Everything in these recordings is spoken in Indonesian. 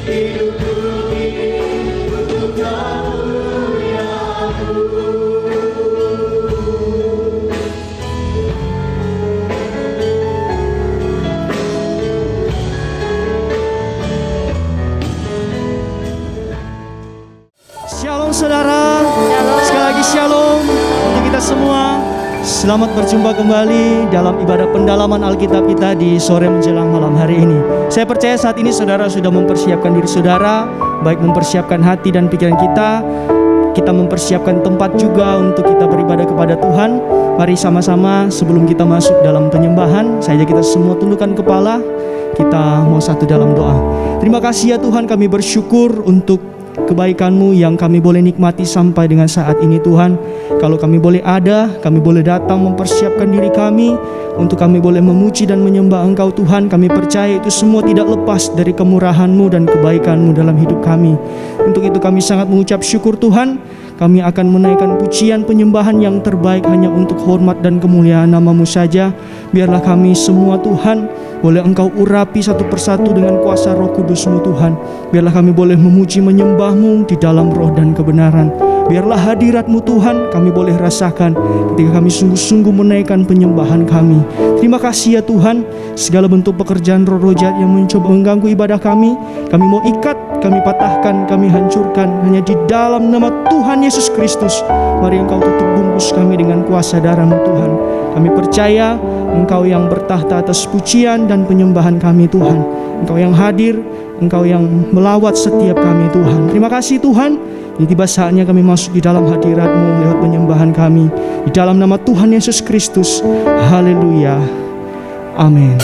Shalom saudara, sekali lagi shalom untuk kita semua. Selamat berjumpa kembali dalam ibadah pendalaman Alkitab kita di sore menjelang malam hari ini. Saya percaya saat ini saudara sudah mempersiapkan diri saudara, baik mempersiapkan hati dan pikiran kita. Kita mempersiapkan tempat juga untuk kita beribadah kepada Tuhan. Mari sama-sama sebelum kita masuk dalam penyembahan, saja kita semua tundukkan kepala. Kita mau satu dalam doa. Terima kasih ya Tuhan, kami bersyukur untuk kebaikan-Mu yang kami boleh nikmati sampai dengan saat ini Tuhan. Kalau kami boleh ada, kami boleh datang mempersiapkan diri kami untuk kami boleh memuji dan menyembah Engkau Tuhan. Kami percaya itu semua tidak lepas dari kemurahan-Mu dan kebaikan-Mu dalam hidup kami. Untuk itu kami sangat mengucap syukur Tuhan. Kami akan menaikkan pujian penyembahan yang terbaik hanya untuk hormat dan kemuliaan nama-Mu saja. Biarlah kami semua Tuhan boleh Engkau urapi satu persatu dengan kuasa Roh Kudus-Mu Tuhan. Biarlah kami boleh memuji menyembah-Mu di dalam roh dan kebenaran. Biarlah hadirat-Mu Tuhan kami boleh rasakan ketika kami sungguh-sungguh menaikkan penyembahan kami. Terima kasih ya Tuhan, segala bentuk pekerjaan roh-roh jahat yang mencoba mengganggu ibadah kami mau ikat, kami patahkan, kami hancurkan hanya di dalam nama Tuhan Yesus Kristus. Mari Engkau tutup bungkus kami dengan kuasa darah-Mu Tuhan. Kami percaya Engkau yang bertahta atas pujian dan penyembahan kami Tuhan. Engkau yang hadir, Engkau yang melawat setiap kami Tuhan. Terima kasih Tuhan. Ini tiba saatnya kami masuk di dalam hadirat-Mu lewat penyembahan kami. Di dalam nama Tuhan Yesus Kristus. Haleluya. Amin.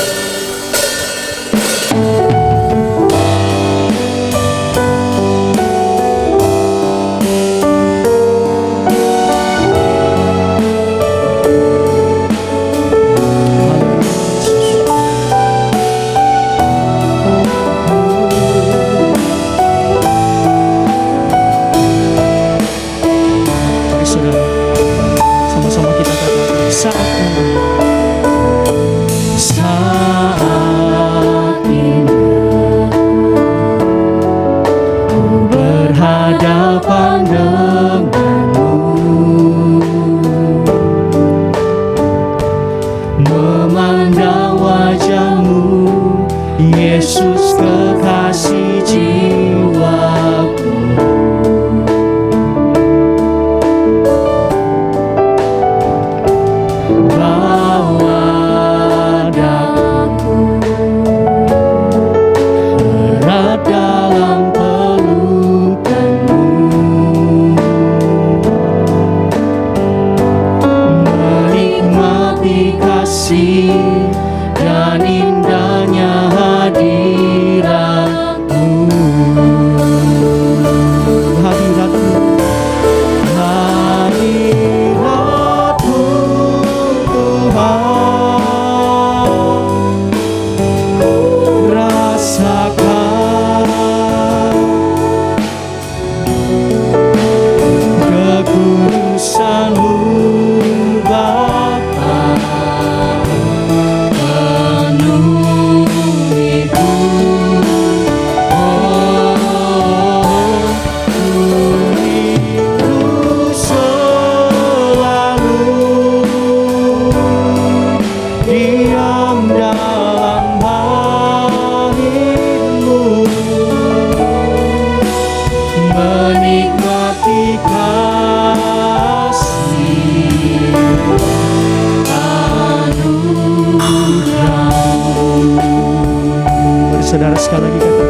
Saudara sekali lagi katakan,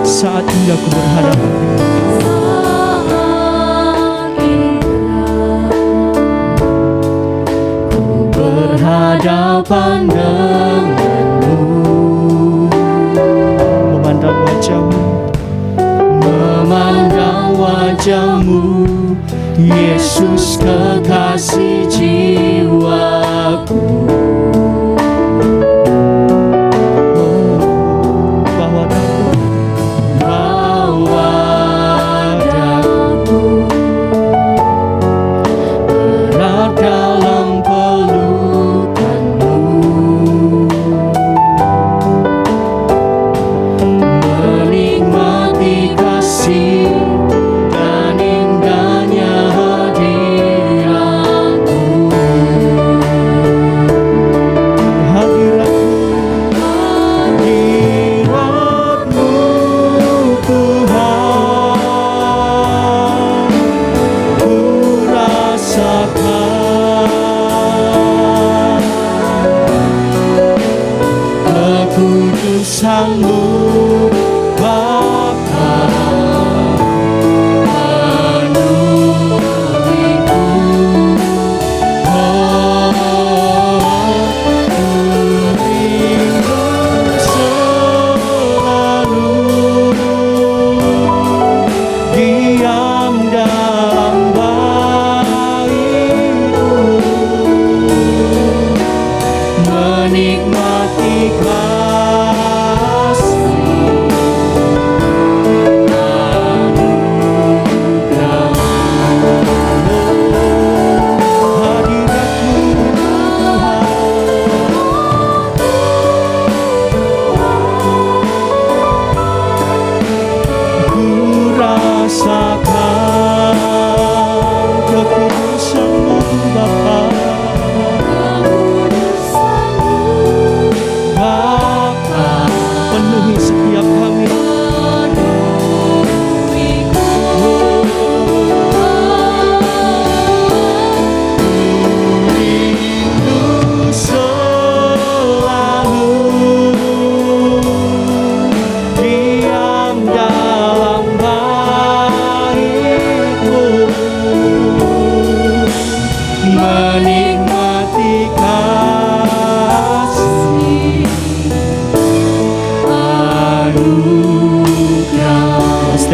saat ini aku berhadapan denganmu, memandang wajah-Mu, Yesus kekasih jiwaku.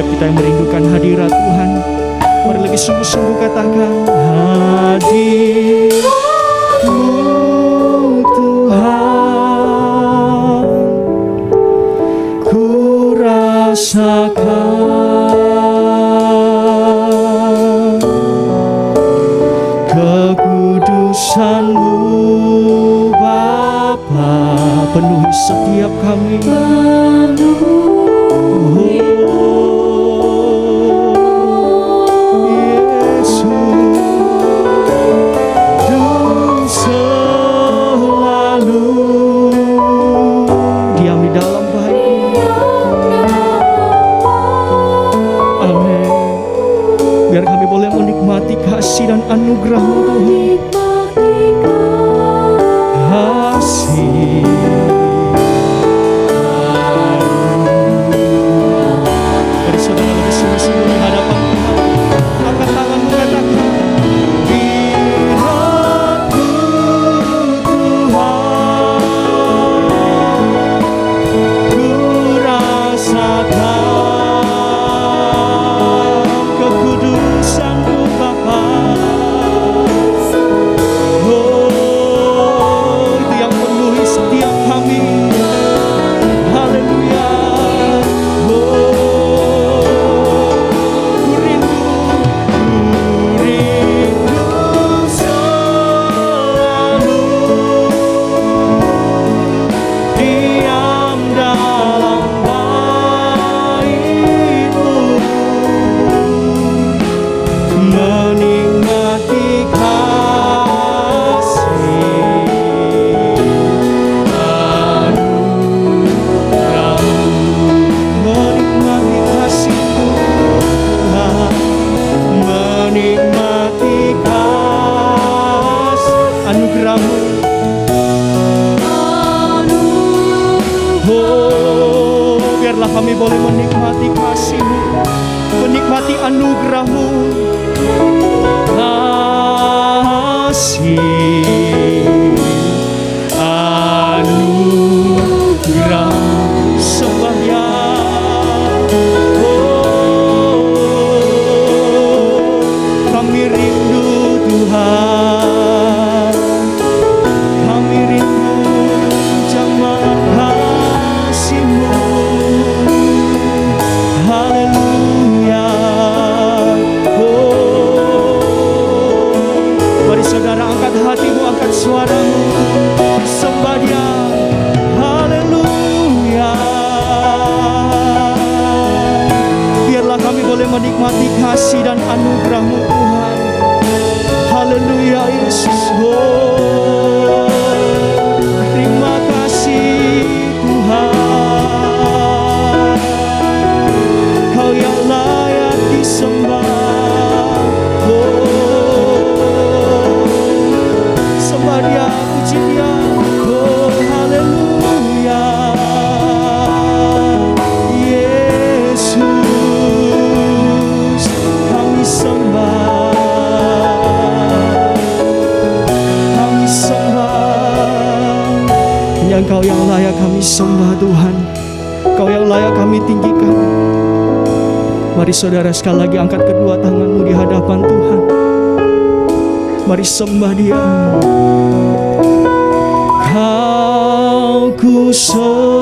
setiap kita yang merindukan hadirat Tuhan, mari lebih sungguh-sungguh katakan, hadirmu Tuhan, ku rasakan kekudusan-Mu Bapa, penuhi setiap kami. Biar kami boleh menikmati kasih dan anugerah-Mu Tuhan. Kasih, mari saudara lebih sungguh-sungguh di hadapan Tuhan. Angkat tanganmu, katakan, hadirat-Mu Tuhan, ku rasakan kekudusan-Mu Bapa. Oh, itu yang penuhi setiap kami. Haleluya. Oh, ku rindu selalu diam dalam bait-Mu, menikmati kasih anugerah-Mu, menikmati kasih-Mu Tuhan, menikmati kasih anugerah-Mu. Oh, biarlah kami boleh menikmati kasih-Mu, menikmati anugerah-Mu. Kasih anugerah sembahyang. Oh, kami rindu Tuhan, kami rindu jamaah kasih-Mu. Haleluya. Mari saudara angkat hatimu, angkat suaramu, sembah Dia. Haleluya. Biarlah kami boleh menikmati kasih dan anugerah-Mu Tuhan. Haleluya Yesus. Oh, terima kasih Tuhan, Kau yang layak disembah. Sembah Dia, puji Dia. Oh, haleluya. Yesus, kami sembah, kami sembah. Hanya Engkau yang layak kami sembah Tuhan, Kau yang layak kami tinggikan. Mari saudara sekali lagi angkat kedua tanganmu di hadapan Tuhan. Mari sembah Dia. Kau ku sembah,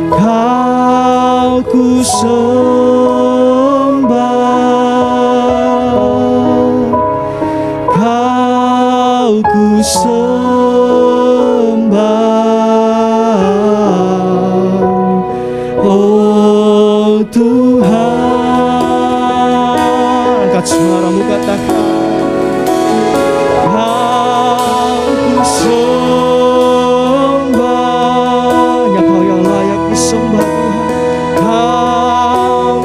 Kau ku sembah, Kau ku sembah. Oh Tuhan, angkat suaramu, katakan, Kau ku sembah. Ya Kau yang layak disembah Tuhan. Kau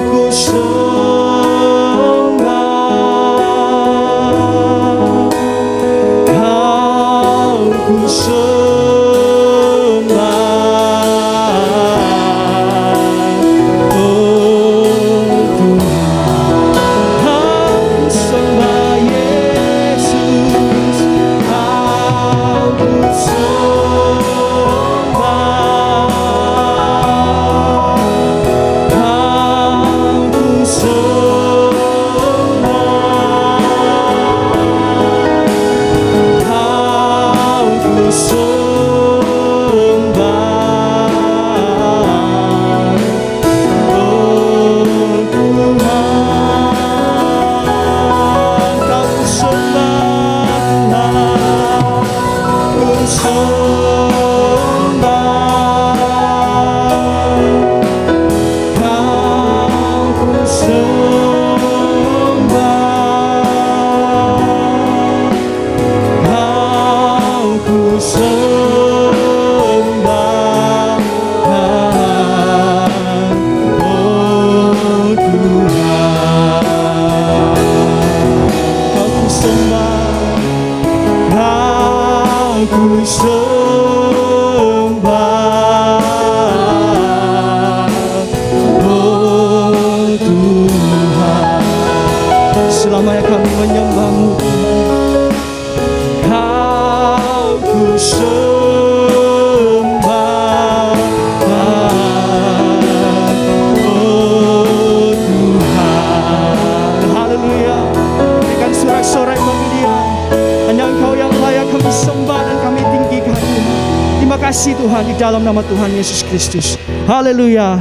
dalam nama Tuhan Yesus Kristus. Haleluya.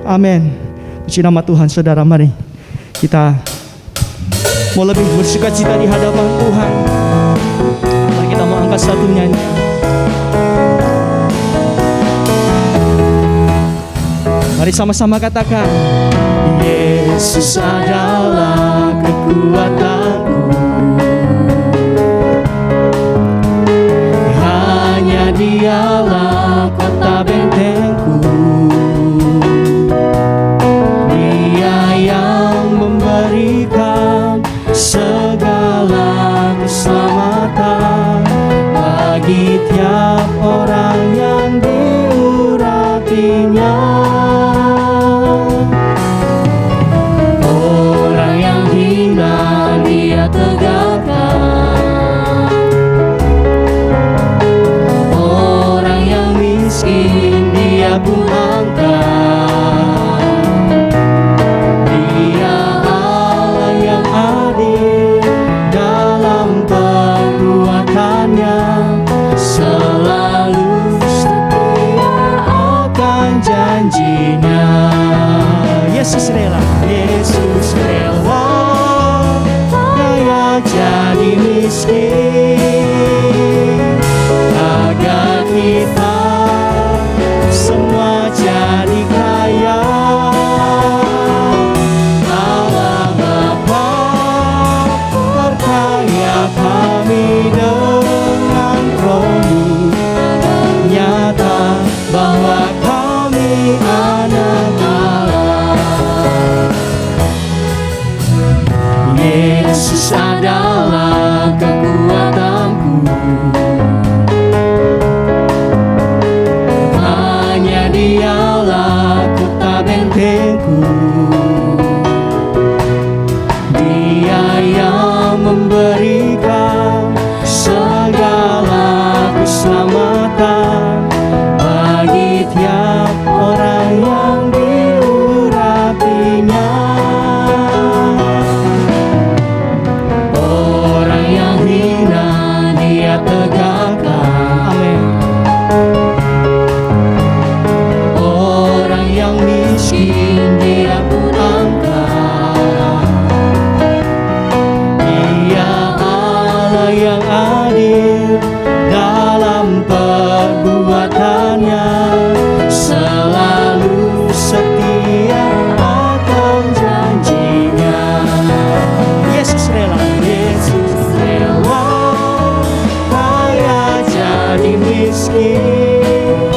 Amin. Puji nama Tuhan. Saudara, mari kita mau lebih bersukacita di hadapan Tuhan. Mari kita mau angkat satu nyanyian. Mari sama-sama katakan, Yesus adalah kekuatanku, hanya Dialah kota bentengku. Dia yang memberikan segala keselamatan bagi tiap orang yang diurapinya. Yesus rela, Yesus rela, kaya jadi miskin, agar kita semua jadi kaya. Allah Bapa perkaya kami dengan Roh-Mu, nyata bahwa kami anak Allah. Yesus adalah kekuatanku, hanya Dialah kota bentengku. Dia yang memberikan segala keselamatan bagi tiap orang yang diurapinya. Orang yang hina Dia tegakkan, amin. Orang yang miskin Dia pun angkat. Dia Allah yang adil dalam perbuatannya, selalu setia akan janjinya. Yesus rela, Yesus rela, kaya jadi miskin,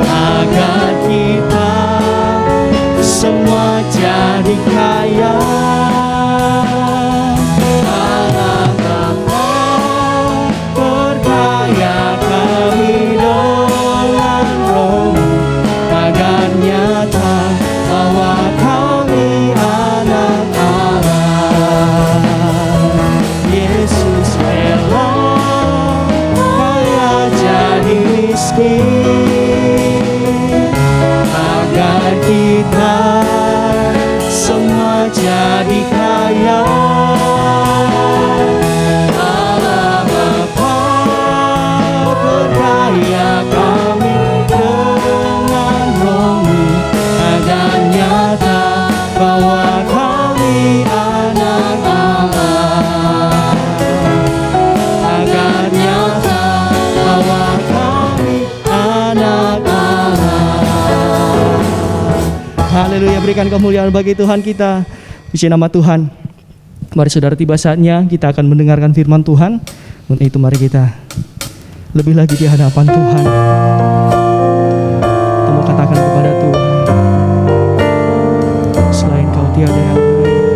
agar kita semua jadi kaya. Allah Bapa perkaya kami dengan Roh-Mu, agar nyata bahwa kami anak Allah. Yesus rela, kaya jadi miskin, agar kita semua jadi kaya. Allah Bapa perkaya kami dengan Roh-Mu, agar nyata bahwa kami anak Allah. Agar nyata bahwa kami anak Allah. Haleluya, berikan kemuliaan bagi Tuhan kita. Puji nama Tuhan. Mari saudara, tiba saatnya kita akan mendengarkan firman Tuhan. Untuk itu mari kita lebih lagi di hadapan Tuhan. Kita mau katakan kepada Tuhan, selain Kau tiada yang lain.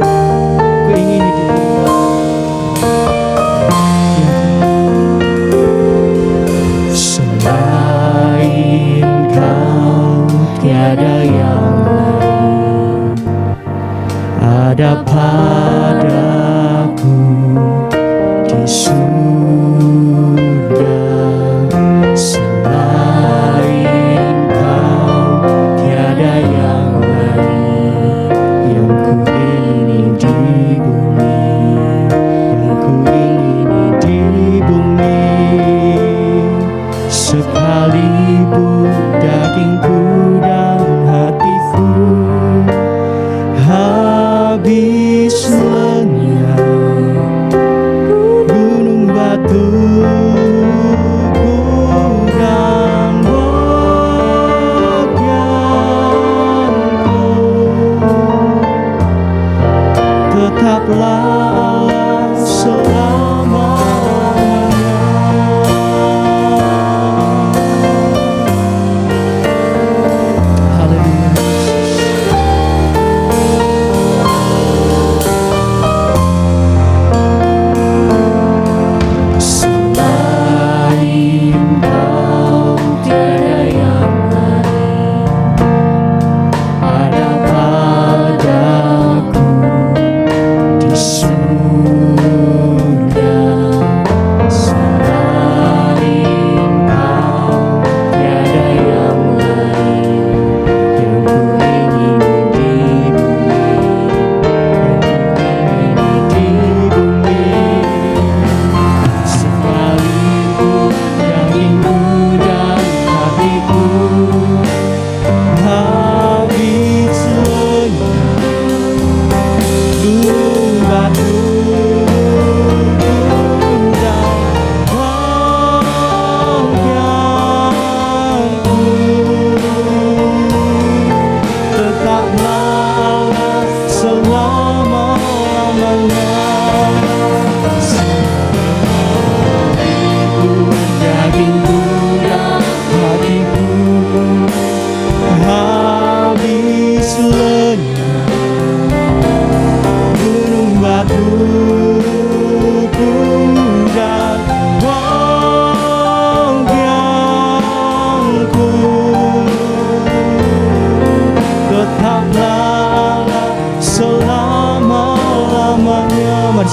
Ku ingin di selain Kau tiada yang lain. Ada padaku di surga, selain Kau tiada yang lain. Yang ku ingini di bumi, yang ku ingini di bumi, sekalipun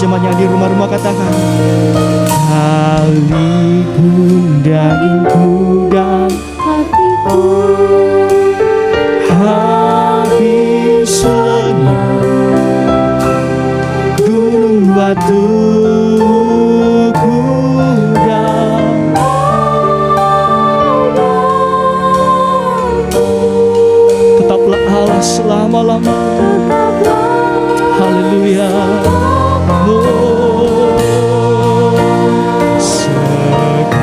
jemaat yang di rumah-rumah katakan, sekalipun dagingku dan hatiku habis lenyap, gunung batuku dan tetaplah Allah selama-lamanya. Haleluya. Sekalipun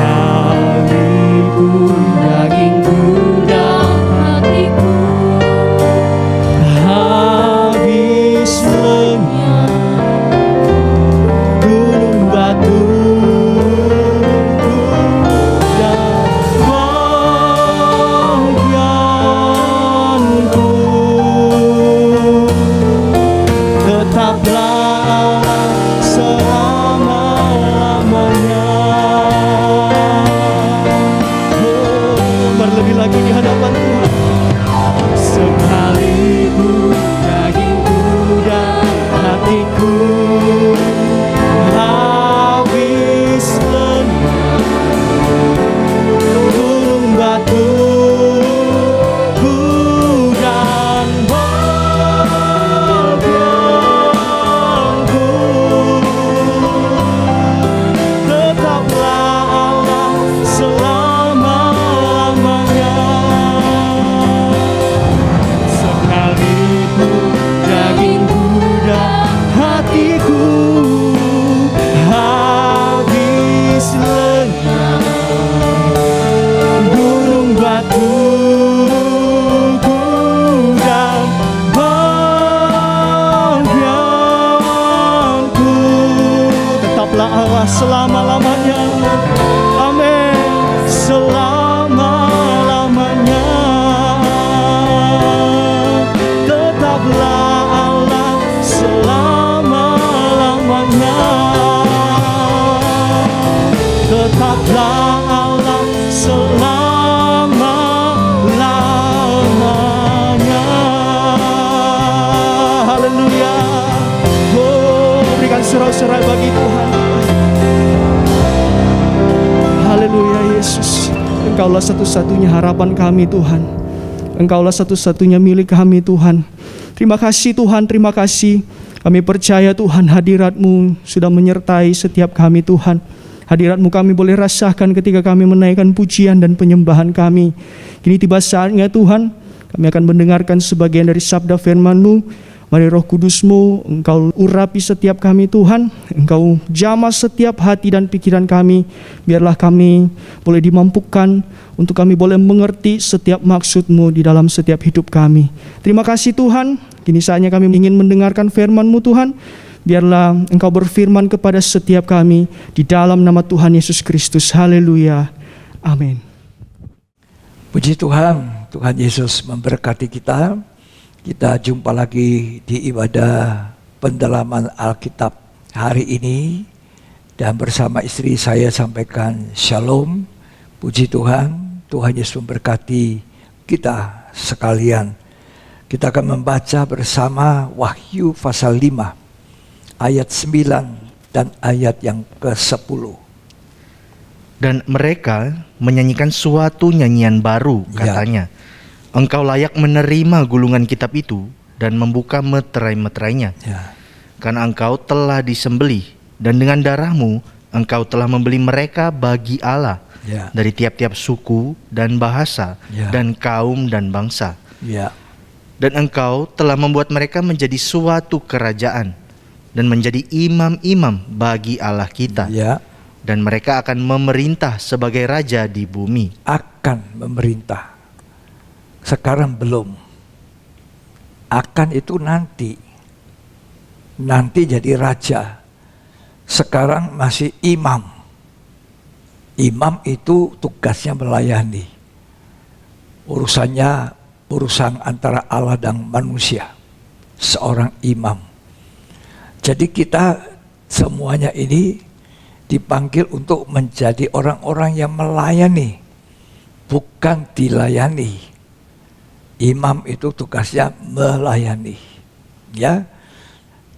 dagingku dan hatiku habis lenyap, gunung batuku dan bagianku tetaplah selama-lamanya. Berlebih lagi di hadapan Tuhan. Sekalipun dagingku dan hatiku habis lenyap, gunung batuku dan bagianku tetaplah Allah selama-lamanya. Sekalipun dagingku dan hatiku habis lenyap, gunung batuku dan bagianku tetaplah Allah selama-lamanya. Amin. Selama-lamanya tetaplah Allah selama-lamanya. Tetaplah Allah selama-lamanya. Haleluya. Oh, berikan sorak-sorai bagi Tuhan. Haleluya Yesus. Engkaulah satu-satunya harapan kami Tuhan. Engkaulah satu-satunya milik kami Tuhan. Terima kasih Tuhan, terima kasih. Kami percaya Tuhan hadirat-Mu sudah menyertai setiap kami Tuhan. Hadirat-Mu kami boleh rasakan ketika kami menaikkan pujian dan penyembahan kami. Kini tiba saatnya Tuhan, kami akan mendengarkan sebagian dari sabda firman-Mu. Mari Roh Kudus-Mu, Engkau urapi setiap kami Tuhan. Engkau jamah setiap hati dan pikiran kami. Biarlah kami boleh dimampukan untuk kami boleh mengerti setiap maksud-Mu di dalam setiap hidup kami. Terima kasih Tuhan. Kini saatnya kami ingin mendengarkan firman-Mu Tuhan. Biarlah Engkau berfirman kepada setiap kami di dalam nama Tuhan Yesus Kristus. Haleluya. Amin. Puji Tuhan, Tuhan Yesus memberkati kita. Kita jumpa lagi di ibadah pendalaman Alkitab hari ini. Dan bersama istri saya sampaikan shalom. Puji Tuhan, Tuhan Yesus memberkati kita sekalian. Kita akan membaca bersama Wahyu pasal 5. Ayat 9 dan ayat yang ke-10. Dan mereka menyanyikan suatu nyanyian baru, katanya, Engkau layak menerima gulungan kitab itu dan membuka meterai-meterainya. Karena engkau telah disembelih, dan dengan darah-Mu engkau telah membeli mereka bagi Allah dari tiap-tiap suku dan bahasa dan kaum dan bangsa. Dan engkau telah membuat mereka menjadi suatu kerajaan dan menjadi imam-imam bagi Allah kita. Dan mereka akan memerintah sebagai raja di bumi. Akan memerintah. Sekarang belum. Akan itu nanti. Nanti jadi raja. Sekarang masih imam. Imam itu tugasnya melayani. Urusannya urusan antara Allah dan manusia. Seorang imam. Jadi kita semuanya ini dipanggil untuk menjadi orang-orang yang melayani, bukan dilayani. Imam itu tugasnya melayani. Ya,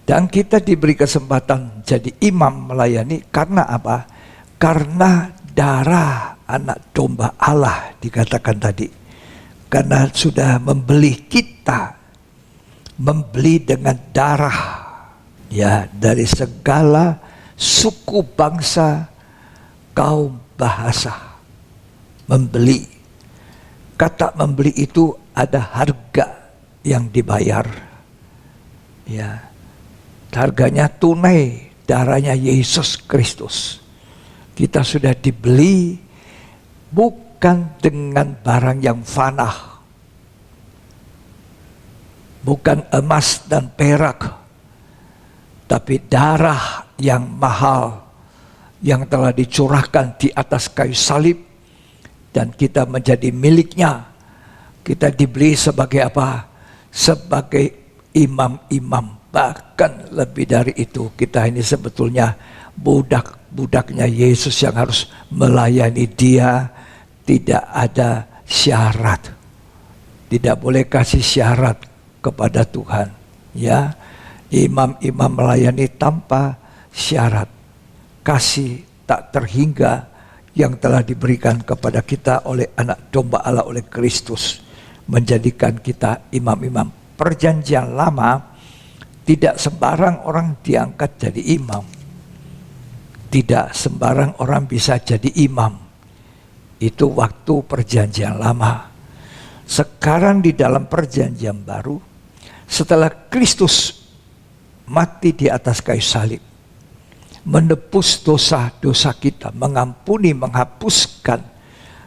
Dan kita diberi kesempatan jadi imam melayani karena apa? Karena darah anak domba Allah dikatakan tadi. Karena sudah membeli kita, membeli dengan darah, ya, dari segala suku, bangsa, kaum, bahasa. Membeli. Kata membeli itu ada harga yang dibayar. Ya. Harganya tunai, darahnya Yesus Kristus. Kita sudah dibeli bukan dengan barang yang fana, bukan emas dan perak, tapi darah yang mahal yang telah dicurahkan di atas kayu salib, dan kita menjadi miliknya. Kita dibeli sebagai apa? Sebagai imam-imam. Bahkan lebih dari itu, kita ini sebetulnya budak-budaknya Yesus yang harus melayani Dia. Tidak ada syarat. Tidak boleh kasih syarat kepada Tuhan. Ya, imam-imam melayani tanpa syarat. Kasih tak terhingga yang telah diberikan kepada kita oleh anak domba Allah, oleh Kristus, menjadikan kita imam-imam. Perjanjian lama tidak sembarang orang diangkat jadi imam. Tidak sembarang orang bisa jadi imam. Itu waktu perjanjian lama. Sekarang di dalam perjanjian baru, setelah Kristus mati di atas kayu salib, menebus dosa-dosa kita, mengampuni, menghapuskan.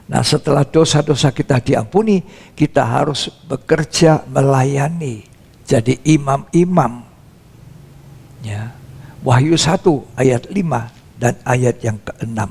Nah, setelah dosa-dosa kita diampuni, kita harus bekerja melayani, jadi imam-imam. Ya. Wahyu 1 ayat 5 dan ayat yang ke-6.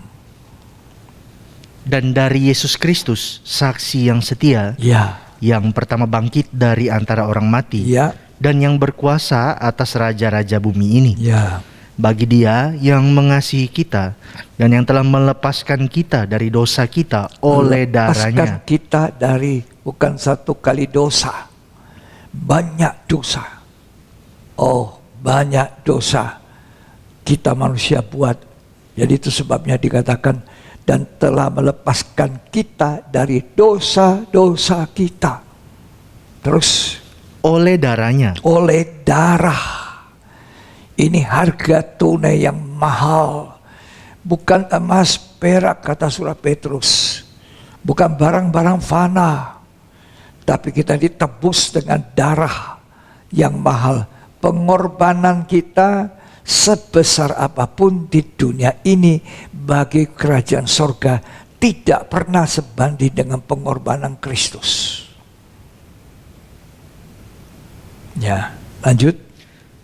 Dan dari Yesus Kristus, saksi yang setia, Ya. yang pertama bangkit dari antara orang mati, Ya. dan yang berkuasa atas raja-raja bumi ini. Ya. Bagi Dia yang mengasihi kita dan yang telah melepaskan kita dari dosa kita oleh darahnya. Lepaskan kita dari bukan satu kali dosa, banyak dosa. Oh, banyak dosa kita manusia buat. Jadi itu sebabnya dikatakan, dan telah melepaskan kita dari dosa-dosa kita. Terus Oleh darahnya. oleh darah. Ini harga tunai yang mahal. Bukan emas, perak, kata surat Petrus. Bukan barang-barang fana. Tapi kita ditebus dengan darah yang mahal. Pengorbanan kita sebesar apapun di dunia ini bagi kerajaan sorga tidak pernah sebanding dengan pengorbanan Kristus. Ya, lanjut.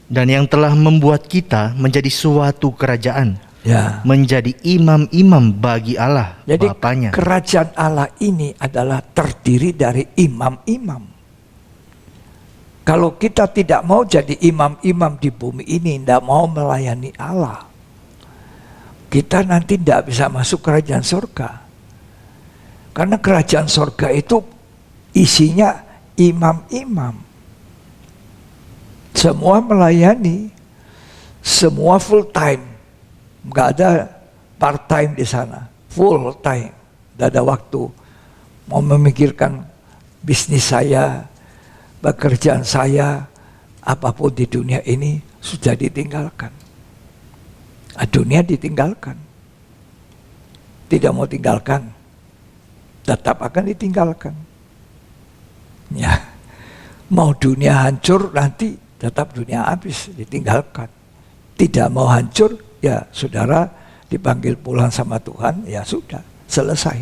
Dan yang telah membuat kita menjadi suatu kerajaan, Ya. menjadi imam-imam bagi Allah Jadi Bapanya. kerajaan Allah ini adalah terdiri dari imam-imam. Kalau kita tidak mau jadi imam-imam di bumi ini, tidak mau melayani Allah, kita nanti tidak bisa masuk kerajaan surga. Karena kerajaan surga itu isinya imam-imam. Semua melayani, semua full time, nggak ada part time di sana, full time. Nggak ada waktu mau memikirkan bisnis saya, pekerjaan saya, apapun di dunia ini sudah ditinggalkan. Dunia ditinggalkan, tidak mau tinggalkan, tetap akan ditinggalkan. Ya, mau dunia hancur nanti tetap dunia habis, ditinggalkan. Tidak mau hancur, ya saudara dipanggil pulang sama Tuhan, ya sudah, selesai.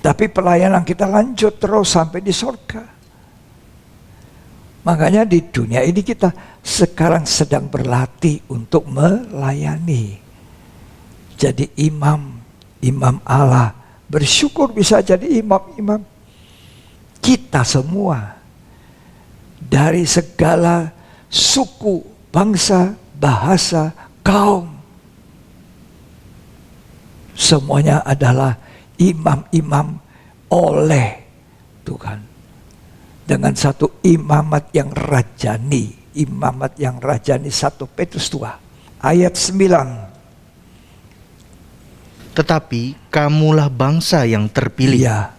Tapi pelayanan kita lanjut terus sampai di surga. Makanya di dunia ini kita sekarang sedang berlatih untuk melayani. Jadi imam Allah. Bersyukur bisa jadi imam-imam. Kita semua dari segala suku, bangsa, bahasa, kaum. Semuanya adalah imam-imam oleh Tuhan. Dengan satu imamat yang rajani. imamat yang rajani. 1 Petrus 2 ayat 9. Tetapi kamulah bangsa yang terpilih, Ya,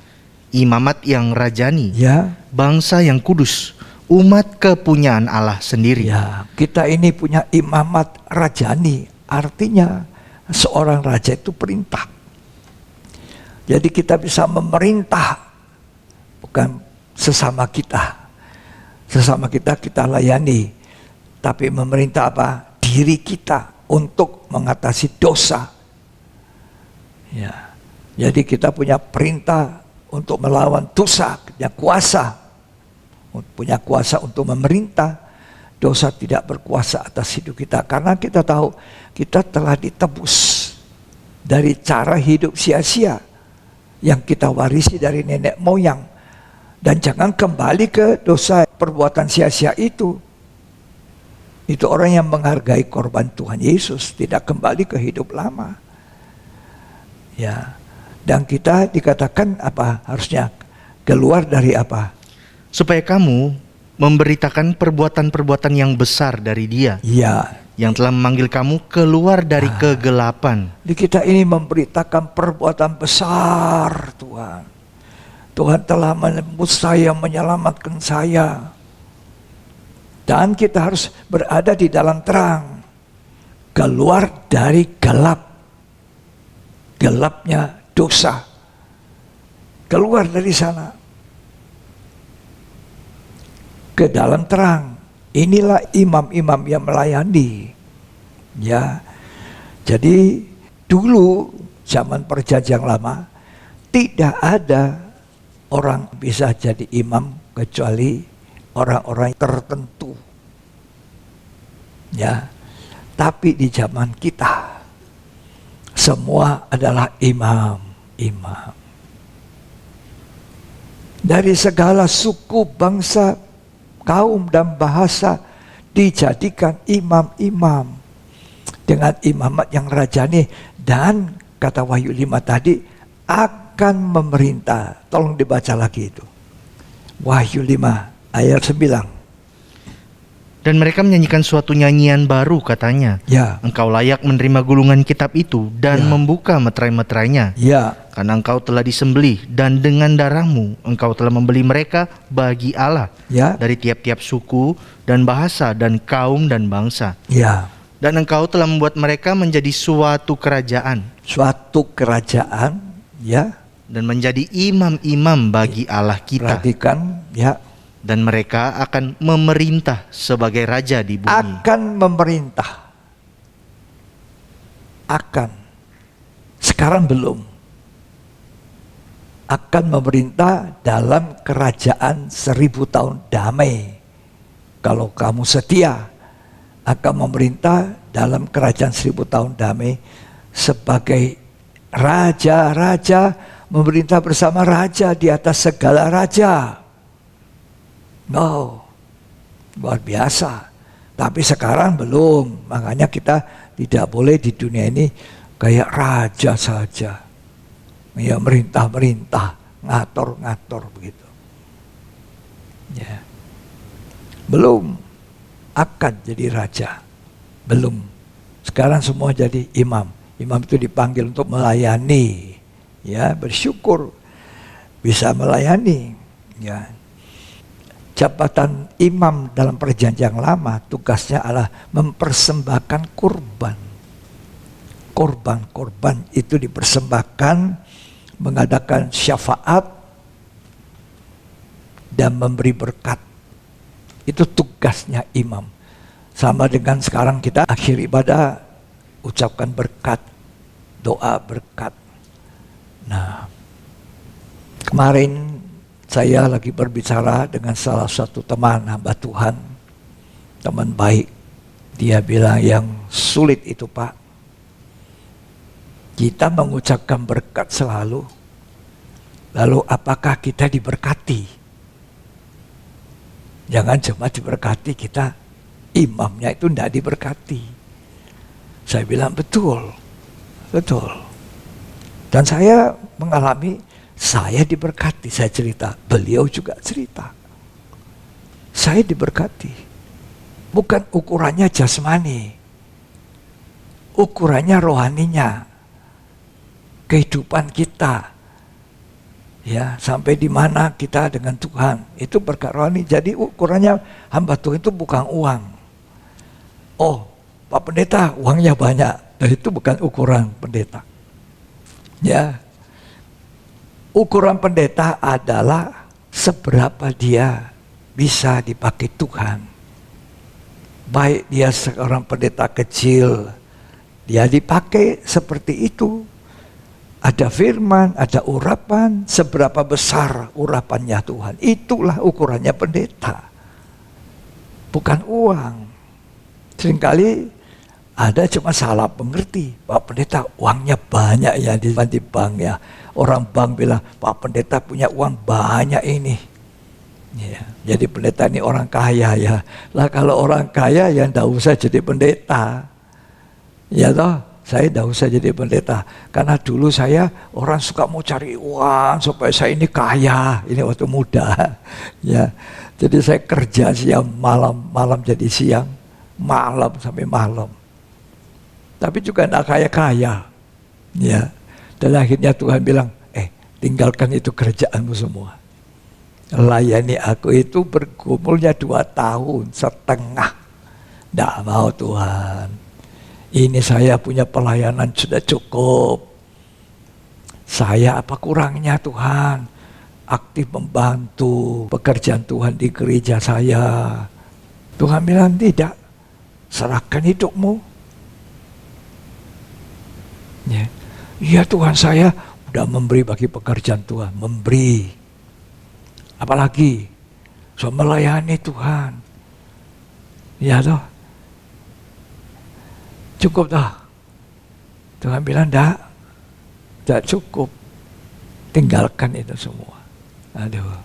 imamat yang rajani, ya, bangsa yang kudus, umat kepunyaan Allah sendiri. ya. Kita ini punya imamat rajani, artinya seorang raja itu perintah. Jadi kita bisa memerintah, bukan sesama kita. Sesama kita layani, tapi memerintah apa? Diri kita untuk mengatasi dosa. Ya. Jadi kita punya perintah untuk melawan dosa, punya kuasa untuk memerintah. Dosa tidak berkuasa atas hidup kita, karena kita tahu kita telah ditebus dari cara hidup sia-sia yang kita warisi dari nenek moyang. Dan jangan kembali ke dosa perbuatan sia-sia itu. Itu orang yang menghargai korban Tuhan Yesus, tidak kembali ke hidup lama. Ya, dan kita dikatakan apa? Harusnya keluar dari apa? Supaya kamu memberitakan perbuatan-perbuatan yang besar dari Dia, Ya, yang telah memanggil kamu keluar dari kegelapan. di kita ini memberitakan perbuatan besar Tuhan. Tuhan telah menembus saya, menyelamatkan saya. Dan kita harus berada di dalam terang, keluar dari gelap. Gelapnya dosa, keluar dari sana ke dalam terang. Inilah imam-imam yang melayani. Ya, jadi dulu zaman perjanjian lama tidak ada orang bisa jadi imam kecuali orang-orang tertentu. Ya, tapi di zaman kita semua adalah imam. Dari segala suku, bangsa, kaum, dan bahasa dijadikan imam-imam dengan imamat yang rajani. Dan kata Wahyu 5 tadi, akan memerintah. Tolong dibaca lagi itu. Wahyu 5 ayat 9. Dan mereka menyanyikan suatu nyanyian baru, katanya. Ya, Engkau layak menerima gulungan kitab itu dan membuka meterai-meterainya. ya, Karena engkau telah disembelih, dan dengan darahmu engkau telah membeli mereka bagi Allah ya, dari tiap-tiap suku dan bahasa dan kaum dan bangsa. ya. Dan engkau telah membuat mereka menjadi suatu kerajaan Suatu kerajaan, ya. dan menjadi imam-imam bagi Allah kita. Perhatikan, ya. Dan mereka akan memerintah sebagai raja di bumi. Akan memerintah. Akan. Sekarang belum. Akan memerintah dalam kerajaan 1000 tahun damai. Kalau kamu setia, akan memerintah dalam kerajaan 1000 tahun damai sebagai raja-raja, memerintah bersama raja di atas segala raja. No, luar biasa. Tapi sekarang belum. Makanya kita tidak boleh di dunia ini kayak raja saja. Ya, merintah-merintah, ngatur-ngatur begitu. Ya. Belum akan jadi raja. Belum. Sekarang semua jadi imam. Imam itu dipanggil untuk melayani. Ya, bersyukur bisa melayani. Ya. Jabatan imam dalam perjanjian lama tugasnya adalah mempersembahkan kurban. Korban itu dipersembahkan, mengadakan syafaat dan memberi berkat. Itu tugasnya imam. Sama dengan sekarang kita akhir ibadah ucapkan berkat, doa berkat. Nah, kemarin saya lagi berbicara dengan salah satu teman hamba Tuhan, teman baik. Dia bilang yang sulit itu Pak, kita mengucapkan berkat selalu, lalu apakah kita diberkati? Jangan cuma diberkati, kita imamnya itu tidak diberkati. Saya bilang betul. Dan saya mengalami, saya diberkati, saya cerita. Beliau juga cerita. Saya diberkati. bukan ukurannya jasmani, ukurannya rohaninya, kehidupan kita. Ya, sampai di mana kita dengan Tuhan, itu berkat rohani. Jadi ukurannya hamba Tuhan itu bukan uang. Oh, Pak Pendeta uangnya banyak, dan itu bukan ukuran pendeta. Ya, ukuran pendeta adalah seberapa dia bisa dipakai Tuhan. Baik dia seorang pendeta kecil, dia dipakai seperti itu. Ada firman, ada urapan, seberapa besar urapannya Tuhan. Itulah ukurannya pendeta. Bukan uang. Seringkali ada cuma salah pengerti. Pak Pendeta uangnya banyak ya di bank ya. Orang bank bilang, Pak Pendeta punya uang banyak ini. Ya, jadi pendeta ini orang kaya ya. Lah kalau orang kaya ya ndak usah jadi pendeta. Ya toh, saya ndak usah jadi pendeta. Karena dulu saya orang suka mau cari uang supaya saya ini kaya. Ini waktu muda. Ya, jadi saya kerja siang malam, malam jadi siang, malam sampai malam. Tapi juga ndak kaya-kaya. Ya, dan akhirnya Tuhan bilang, tinggalkan itu kerjaanmu semua. Layani aku itu bergumulnya 2 tahun setengah. Nggak mau Tuhan. Ini saya punya pelayanan sudah cukup. Saya apa kurangnya Tuhan? Aktif membantu pekerjaan Tuhan di gereja saya. Tuhan bilang tidak. Serahkan hidupmu. Ya. Iya Tuhan, saya udah memberi bagi pekerjaan Tuhan. Memberi. Apalagi so melayani Tuhan. Ya toh. Cukup dah. Tuhan bilang tidak cukup. Tinggalkan itu semua. Aduh.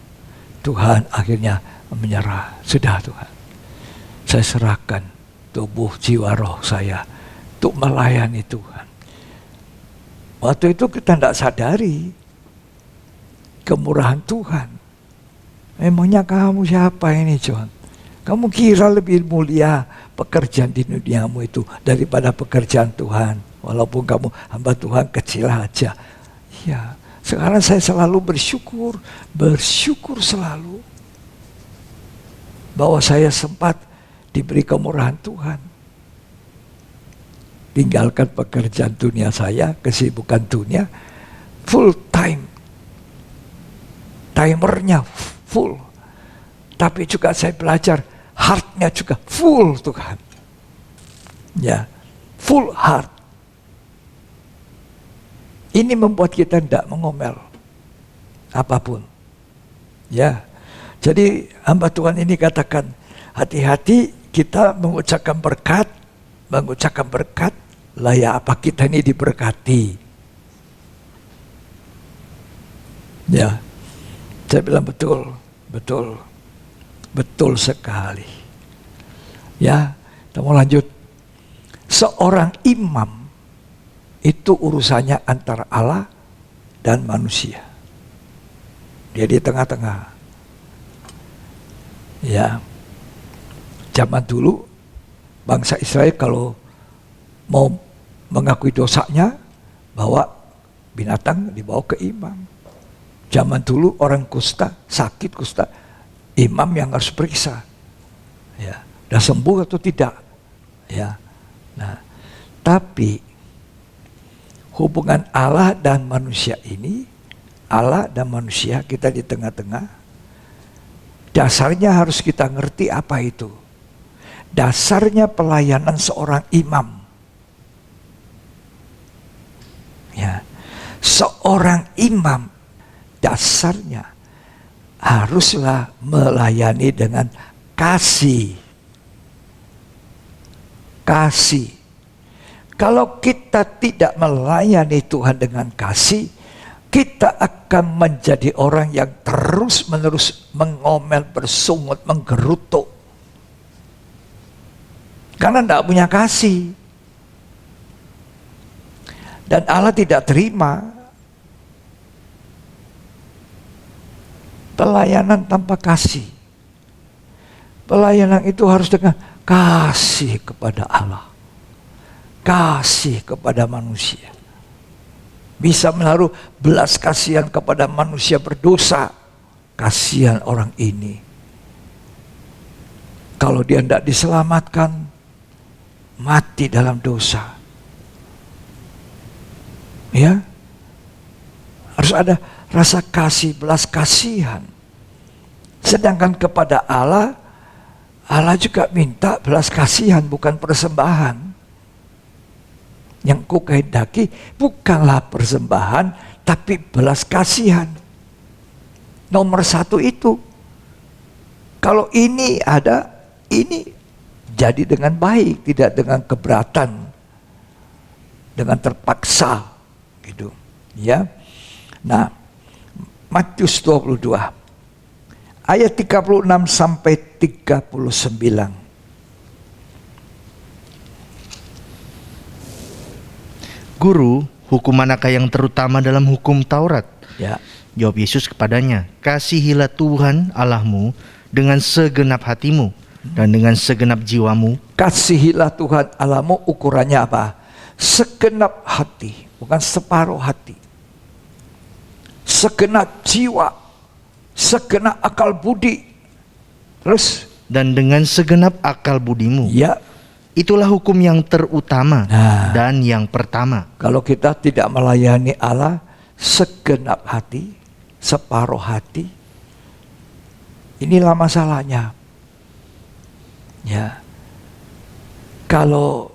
Tuhan akhirnya menyerah. Sudah Tuhan. Saya serahkan tubuh, jiwa, roh saya untuk melayani Tuhan. Waktu itu kita tidak sadari kemurahan Tuhan. Emangnya kamu siapa ini John? Kamu kira lebih mulia pekerjaan di duniamu itu daripada pekerjaan Tuhan. Walaupun kamu hamba Tuhan kecil aja. Ya, sekarang saya selalu bersyukur selalu. Bahwa saya sempat diberi kemurahan Tuhan. Tinggalkan pekerjaan dunia saya, kesibukan dunia, full time. Timernya full. Tapi juga saya belajar heartnya juga full Tuhan. Ya, full heart. Ini membuat kita tidak mengomel apapun. Ya, jadi hamba Tuhan ini katakan hati-hati kita mengucapkan berkat, lah ya apa kita ini diberkati. Ya, saya bilang betul sekali. Ya, kita mau lanjut. Seorang imam itu urusannya antara Allah dan manusia. Dia di tengah-tengah. Ya, zaman dulu bangsa Israel kalau mau mengakui dosanya, bawa binatang dibawa ke imam. Zaman dulu orang sakit kusta, imam yang harus periksa. Ya, udah sembuh atau tidak. Ya. Nah, tapi hubungan Allah dan manusia ini, Allah dan manusia kita di tengah-tengah, dasarnya harus kita ngerti apa itu. Dasarnya pelayanan seorang imam. Ya, seorang imam dasarnya haruslah melayani dengan kasih. Kasih. Kalau kita tidak melayani Tuhan dengan kasih, kita akan menjadi orang yang terus-menerus mengomel, bersungut, menggerutuk. Karena tidak punya kasih. Dan Allah tidak terima pelayanan tanpa kasih. Pelayanan itu harus dengan kasih kepada Allah, kasih kepada manusia. Bisa menaruh belas kasihan kepada manusia berdosa. Kasihan orang ini. Kalau dia tidak diselamatkan, mati dalam dosa. Ya, harus ada rasa kasih, belas kasihan. Sedangkan kepada Allah, Allah juga minta belas kasihan, bukan persembahan. Yang ku kehendaki bukanlah persembahan, tapi belas kasihan. Nomor satu itu. Kalau ini ada, ini jadi dengan baik, tidak dengan keberatan, dengan terpaksa, gitu. Ya. Nah, Matius 22 ayat 36 sampai 39. Guru, hukum manakah yang terutama dalam hukum Taurat? Ya. Jawab Yesus kepadanya, kasihilah Tuhan Allahmu dengan segenap hatimu dan dengan segenap jiwamu. Kasihilah Tuhan Allahmu, ukurannya apa? Segenap hati, bukan separuh hati. Segenap jiwa, segenap akal budi. Terus? Dan dengan segenap akal budimu. Ya. Itulah hukum yang terutama dan yang pertama. Kalau kita tidak melayani Allah segenap hati, separuh hati, inilah masalahnya. Ya. Kalau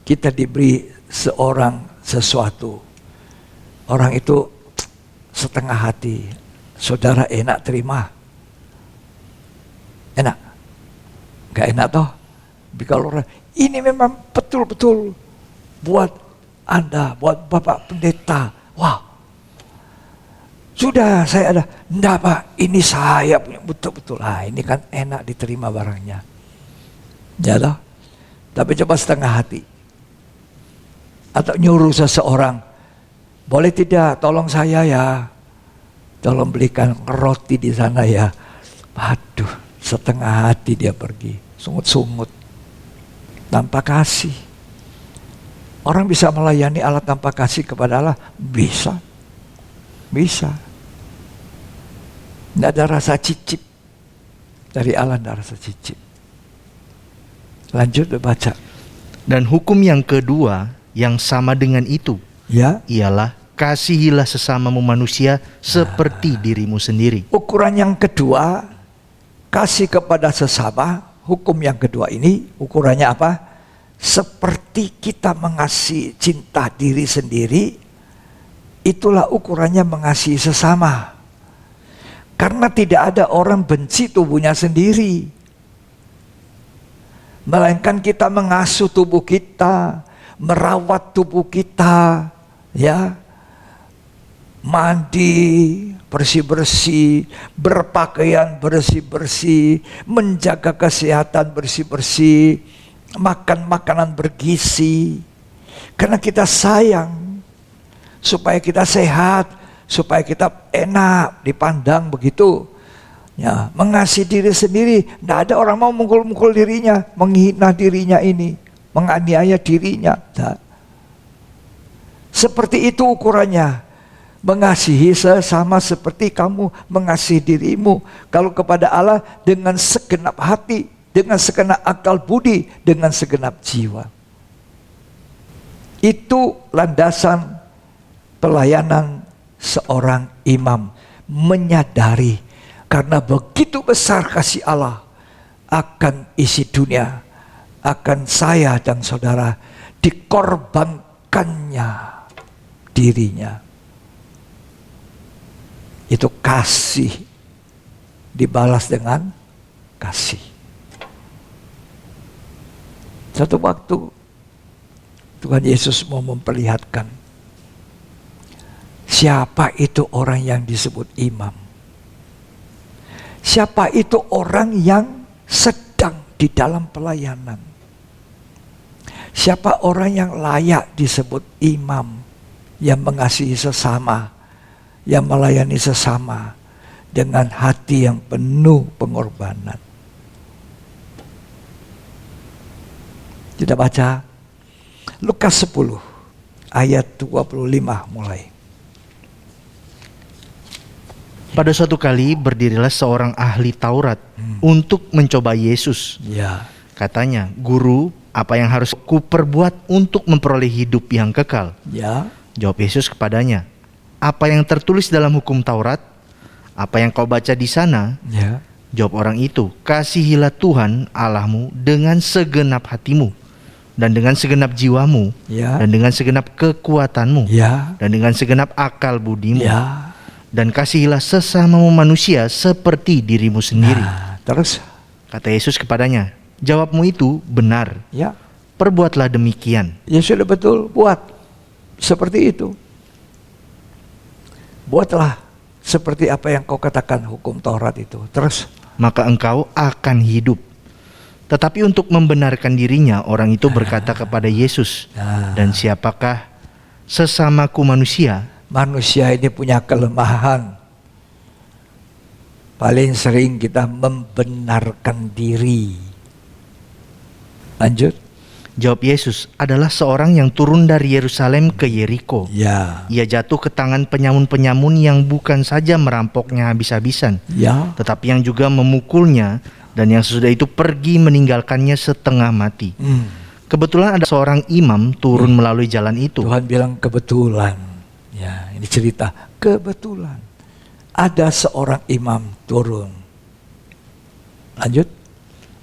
kita diberi seorang sesuatu, orang itu setengah hati, saudara enak terima? Enak? Gak enak toh? Tapi kalau orang, ini memang betul-betul buat Anda, buat Bapak Pendeta. Wah, sudah saya ada. Enggak Pak, ini saya punya betul-betul. Ini kan enak diterima barangnya. Ya toh? Tapi coba setengah hati. Atau nyuruh seseorang, boleh tidak tolong saya ya, tolong belikan roti di sana ya. Aduh, setengah hati dia pergi, sungut-sungut, tanpa kasih. Orang bisa melayani Allah tanpa kasih kepada Allah? Bisa. Bisa. Tidak ada rasa cicip. Dari Allah tidak ada rasa cicip. Lanjut baca. Dan hukum yang kedua yang sama dengan itu, Ya. ialah kasihilah sesamamu manusia seperti dirimu sendiri. Ukuran yang kedua, kasih kepada sesama. Hukum yang kedua ini ukurannya apa? Seperti kita mengasihi, cinta diri sendiri, itulah ukurannya mengasihi sesama. Karena tidak ada orang benci tubuhnya sendiri, melainkan kita mengasuh tubuh kita, merawat tubuh kita, ya, mandi bersih-bersih, berpakaian bersih-bersih, menjaga kesehatan bersih-bersih, makan makanan bergizi, karena kita sayang supaya kita sehat, supaya kita enak dipandang begitu. Ya, mengasihi diri sendiri, tidak ada orang mau mukul-mukul dirinya, menghina dirinya ini, menganiaya dirinya. Nah, seperti itu ukurannya. Mengasihi sesama seperti kamu mengasihi dirimu. Kalau kepada Allah dengan segenap hati, dengan segenap akal budi, dengan segenap jiwa. Itu landasan pelayanan seorang imam, menyadari karena begitu besar kasih Allah akan isi dunia, akan saya dan saudara, dikorbankannya dirinya. Itu kasih dibalas dengan kasih. Satu waktu Tuhan Yesus mau memperlihatkan siapa itu orang yang disebut imam. Siapa itu orang yang sedang di dalam pelayanan. Siapa orang yang layak disebut imam, yang mengasihi sesama, yang melayani sesama dengan hati yang penuh pengorbanan. Kita baca Lukas 10 ayat 25 mulai. Pada suatu kali berdirilah seorang ahli Taurat untuk mencoba Yesus. Ya. Katanya, "Guru, apa yang harus kuperbuat untuk memperoleh hidup yang kekal?" Ya. Jawab Yesus kepadanya, "Apa yang tertulis dalam hukum Taurat? Apa yang kau baca di sana?" Ya. Jawab orang itu, "Kasihilah Tuhan Allahmu dengan segenap hatimu, dan dengan segenap jiwamu, Ya. dan dengan segenap kekuatanmu, Ya. dan dengan segenap akal budimu. Ya. Dan kasihilah sesamamu manusia seperti dirimu sendiri." Nah, terus Kata Yesus kepadanya, "Jawabmu itu benar. ya. Perbuatlah demikian." Ya sudah betul, buat seperti itu. Buatlah seperti apa yang kau katakan hukum Taurat itu. Terus Maka engkau akan hidup. Tetapi untuk membenarkan dirinya, orang itu berkata kepada Yesus, "Dan siapakah sesamaku manusia?" manusia ini punya kelemahan. Paling sering kita membenarkan diri. Lanjut. Jawab Yesus, "Adalah seorang yang turun dari Yerusalem ke Yeriko. Ya. Ia jatuh ke tangan penyamun-penyamun yang bukan saja merampoknya habis-habisan, Ya. tetapi yang juga memukulnya, dan yang sesudah itu pergi meninggalkannya setengah mati. Kebetulan ada seorang imam turun melalui jalan itu." Tuhan bilang kebetulan. Ya, ini cerita kebetulan. Ada seorang imam turun. Lanjut.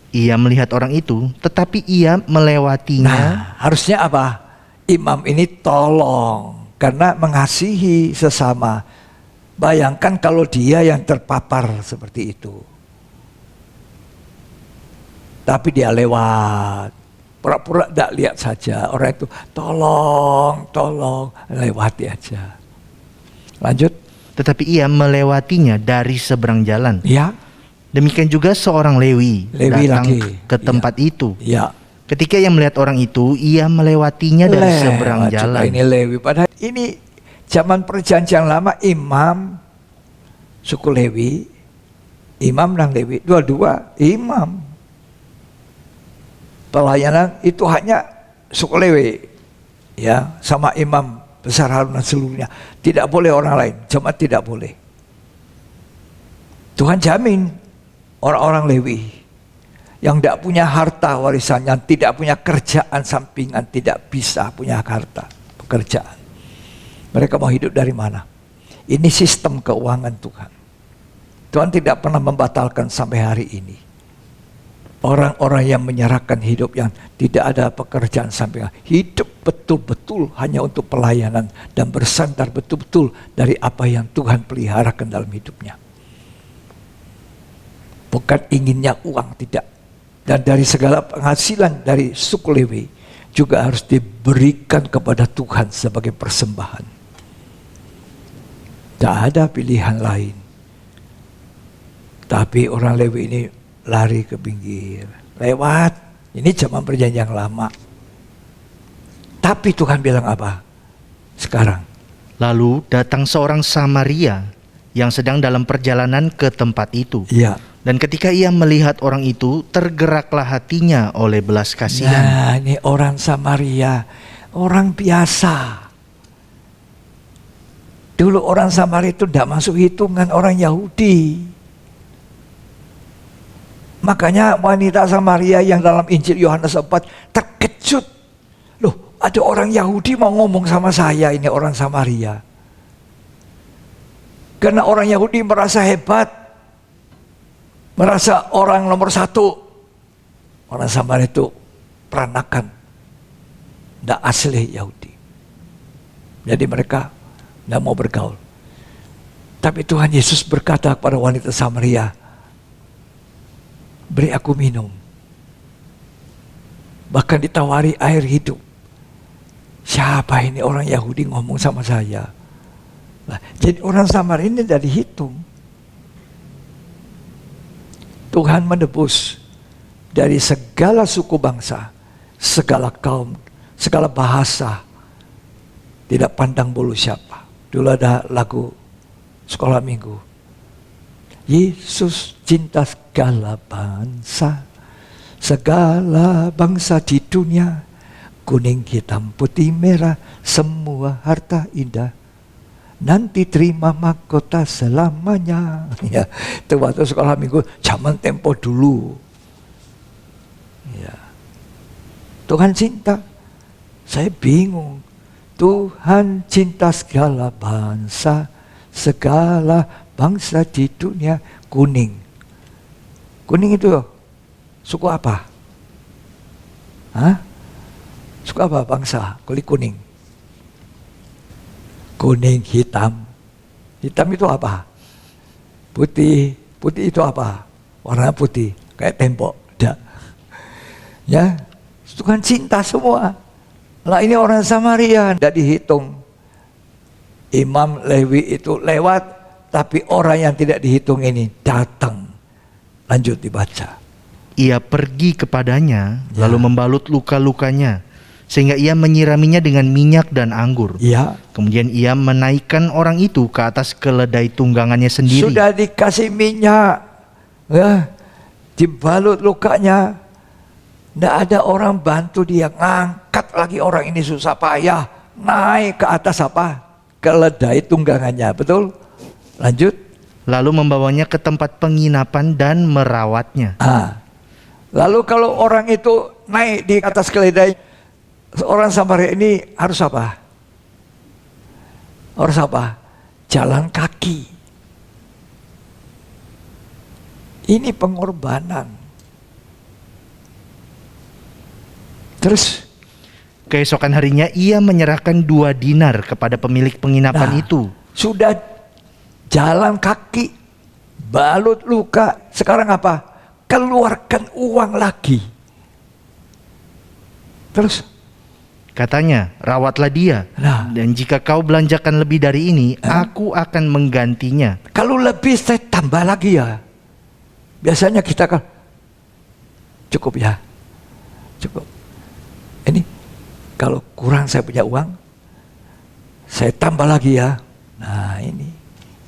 Ia melihat orang itu, tetapi ia melewatinya. Nah, harusnya apa? Imam ini tolong karena mengasihi sesama. Bayangkan kalau dia yang terpapar seperti itu. Tapi dia lewat. Pura-pura tidak lihat saja. Orang itu tolong, lewati aja. Lanjut. Tetapi ia melewatinya dari seberang jalan. Ya. Demikian juga seorang Lewi datang lagi ke tempat itu. Ya. Ketika ia melihat orang itu, ia melewatinya dari seberang jalan. Ini Lewi. Padahal ini zaman perjanjian lama, imam suku Lewi, imam dan Lewi, dua-dua imam. Pelayanan itu hanya suku Lewi, ya, sama imam besar Harun dan seluruhnya. Tidak boleh orang lain, jemaat tidak boleh. Tuhan jamin orang-orang Lewi yang tidak punya harta warisannya, tidak punya kerjaan sampingan, tidak bisa punya harta pekerjaan. Mereka mau hidup dari mana? Ini sistem keuangan Tuhan. Tuhan tidak pernah membatalkan sampai hari ini. Orang-orang yang menyerahkan hidup yang tidak ada pekerjaan sampingan, hidup betul-betul hanya untuk pelayanan dan bersandar betul-betul dari apa yang Tuhan peliharakan dalam hidupnya. Bukan inginnya uang, tidak. Dan dari segala penghasilan dari suku Lewi juga harus diberikan kepada Tuhan sebagai persembahan. Tidak ada pilihan lain. Tapi orang Lewi ini lari ke pinggir, lewat. Ini zaman perjanjian lama. Tapi Tuhan bilang apa? Sekarang. Lalu datang seorang Samaria yang sedang dalam perjalanan ke tempat itu. Iya. Dan ketika ia melihat orang itu, tergeraklah hatinya oleh belas kasihan. Nah, ini orang Samaria, orang biasa. Dulu orang Samaria itu tidak masuk hitungan orang Yahudi. Makanya wanita Samaria yang dalam Injil Yohanes 4 terkejut. Loh, ada orang Yahudi mau ngomong sama saya, ini orang Samaria. Karena orang Yahudi merasa hebat. Merasa orang nomor satu. Orang Samaria itu peranakan. Tidak asli Yahudi. Jadi mereka tidak mau bergaul. Tapi Tuhan Yesus berkata kepada wanita Samaria, "Beri aku minum." Bahkan ditawari air hidup. Siapa ini orang Yahudi ngomong sama saya? Nah, jadi orang Samaria ini tidak dihitung. Tuhan menebus dari segala suku bangsa, segala kaum, segala bahasa. Tidak pandang bulu siapa. Dulu ada lagu sekolah minggu. Yesus cinta segala bangsa, segala bangsa di dunia, kuning, hitam, putih, merah, semua harta indah. Nanti terima mahkota selamanya. Ya, itu waktu sekolah minggu zaman Tempo dulu. Ya. Tuhan cinta. Saya bingung. Tuhan cinta segala bangsa, segala bangsa di dunia. Kuning. Kuning itu suku apa? Hah? Suku apa bangsa? Kulit kuning. Kuning, hitam. Hitam itu apa? Putih. Putih itu apa? Warna putih. Kayak tembok. Dah. Ya. Tuhan cinta semua. Lah ini orang Samaria. Tidak dihitung. Imam Lewi itu lewat. Tapi orang yang tidak dihitung ini datang. Lanjut dibaca. Ia pergi kepadanya, lalu membalut luka-lukanya, sehingga ia menyiraminya dengan minyak dan anggur. Ya. Kemudian ia menaikkan orang itu ke atas keledai tunggangannya sendiri. Sudah dikasih minyak, ya, dibalut lukanya. Tidak ada orang bantu dia, ngangkat lagi orang ini susah payah, naik ke atas apa? Keledai tunggangannya, betul? Lanjut. Lalu membawanya ke tempat penginapan dan merawatnya. Lalu kalau orang itu naik di atas keledai, orang Samaria ini harus apa? Harus apa? Jalan kaki. Ini pengorbanan. Terus keesokan harinya ia menyerahkan 2 dinar kepada pemilik penginapan itu. Sudah jalan kaki, balut luka. Sekarang apa? Keluarkan uang lagi. Terus katanya, rawatlah dia. Dan jika kau belanjakan lebih dari ini, aku akan menggantinya. Kalau lebih saya tambah lagi ya. Biasanya kita kan cukup ya. Cukup. Ini kalau kurang saya punya uang, saya tambah lagi ya. Nah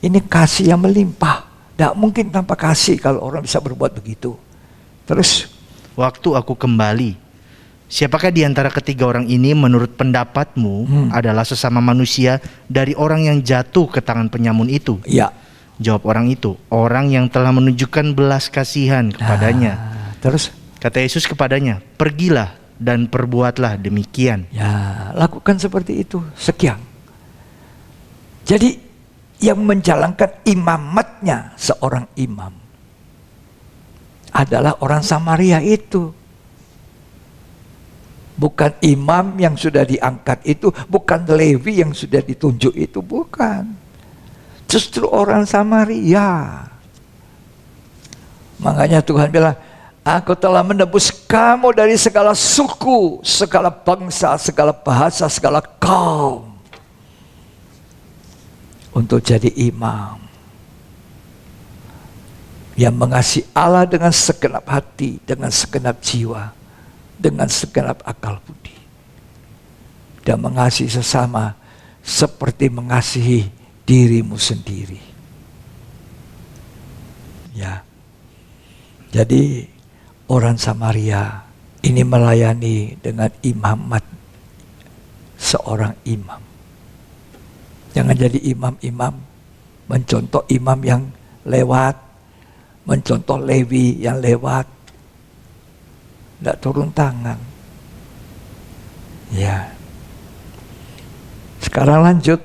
ini kasih yang melimpah. Tidak mungkin tanpa kasih kalau orang bisa berbuat begitu. Terus waktu aku kembali, siapakah di antara ketiga orang ini menurut pendapatmu adalah sesama manusia dari orang yang jatuh ke tangan penyamun itu? Ya. Jawab orang itu, orang yang telah menunjukkan belas kasihan kepadanya. Terus kata Yesus kepadanya, pergilah dan perbuatlah demikian. Ya, lakukan seperti itu. Sekian. Jadi yang menjalankan imamatnya seorang imam adalah orang Samaria itu. Bukan imam yang sudah diangkat itu, bukan Lewi yang sudah ditunjuk itu, bukan. Justru orang Samaria. Makanya Tuhan bilang, aku telah menebus kamu dari segala suku, segala bangsa, segala bahasa, segala kaum. Untuk jadi imam yang mengasihi Allah dengan segenap hati, dengan segenap jiwa, dengan segenap akal budi, dan mengasihi sesama seperti mengasihi dirimu sendiri. Ya, jadi orang Samaria ini melayani dengan imamat seorang imam. Jangan jadi imam-imam mencontoh imam yang lewat, mencontoh Lewi yang lewat, tidak turun tangan. Ya. Sekarang lanjut.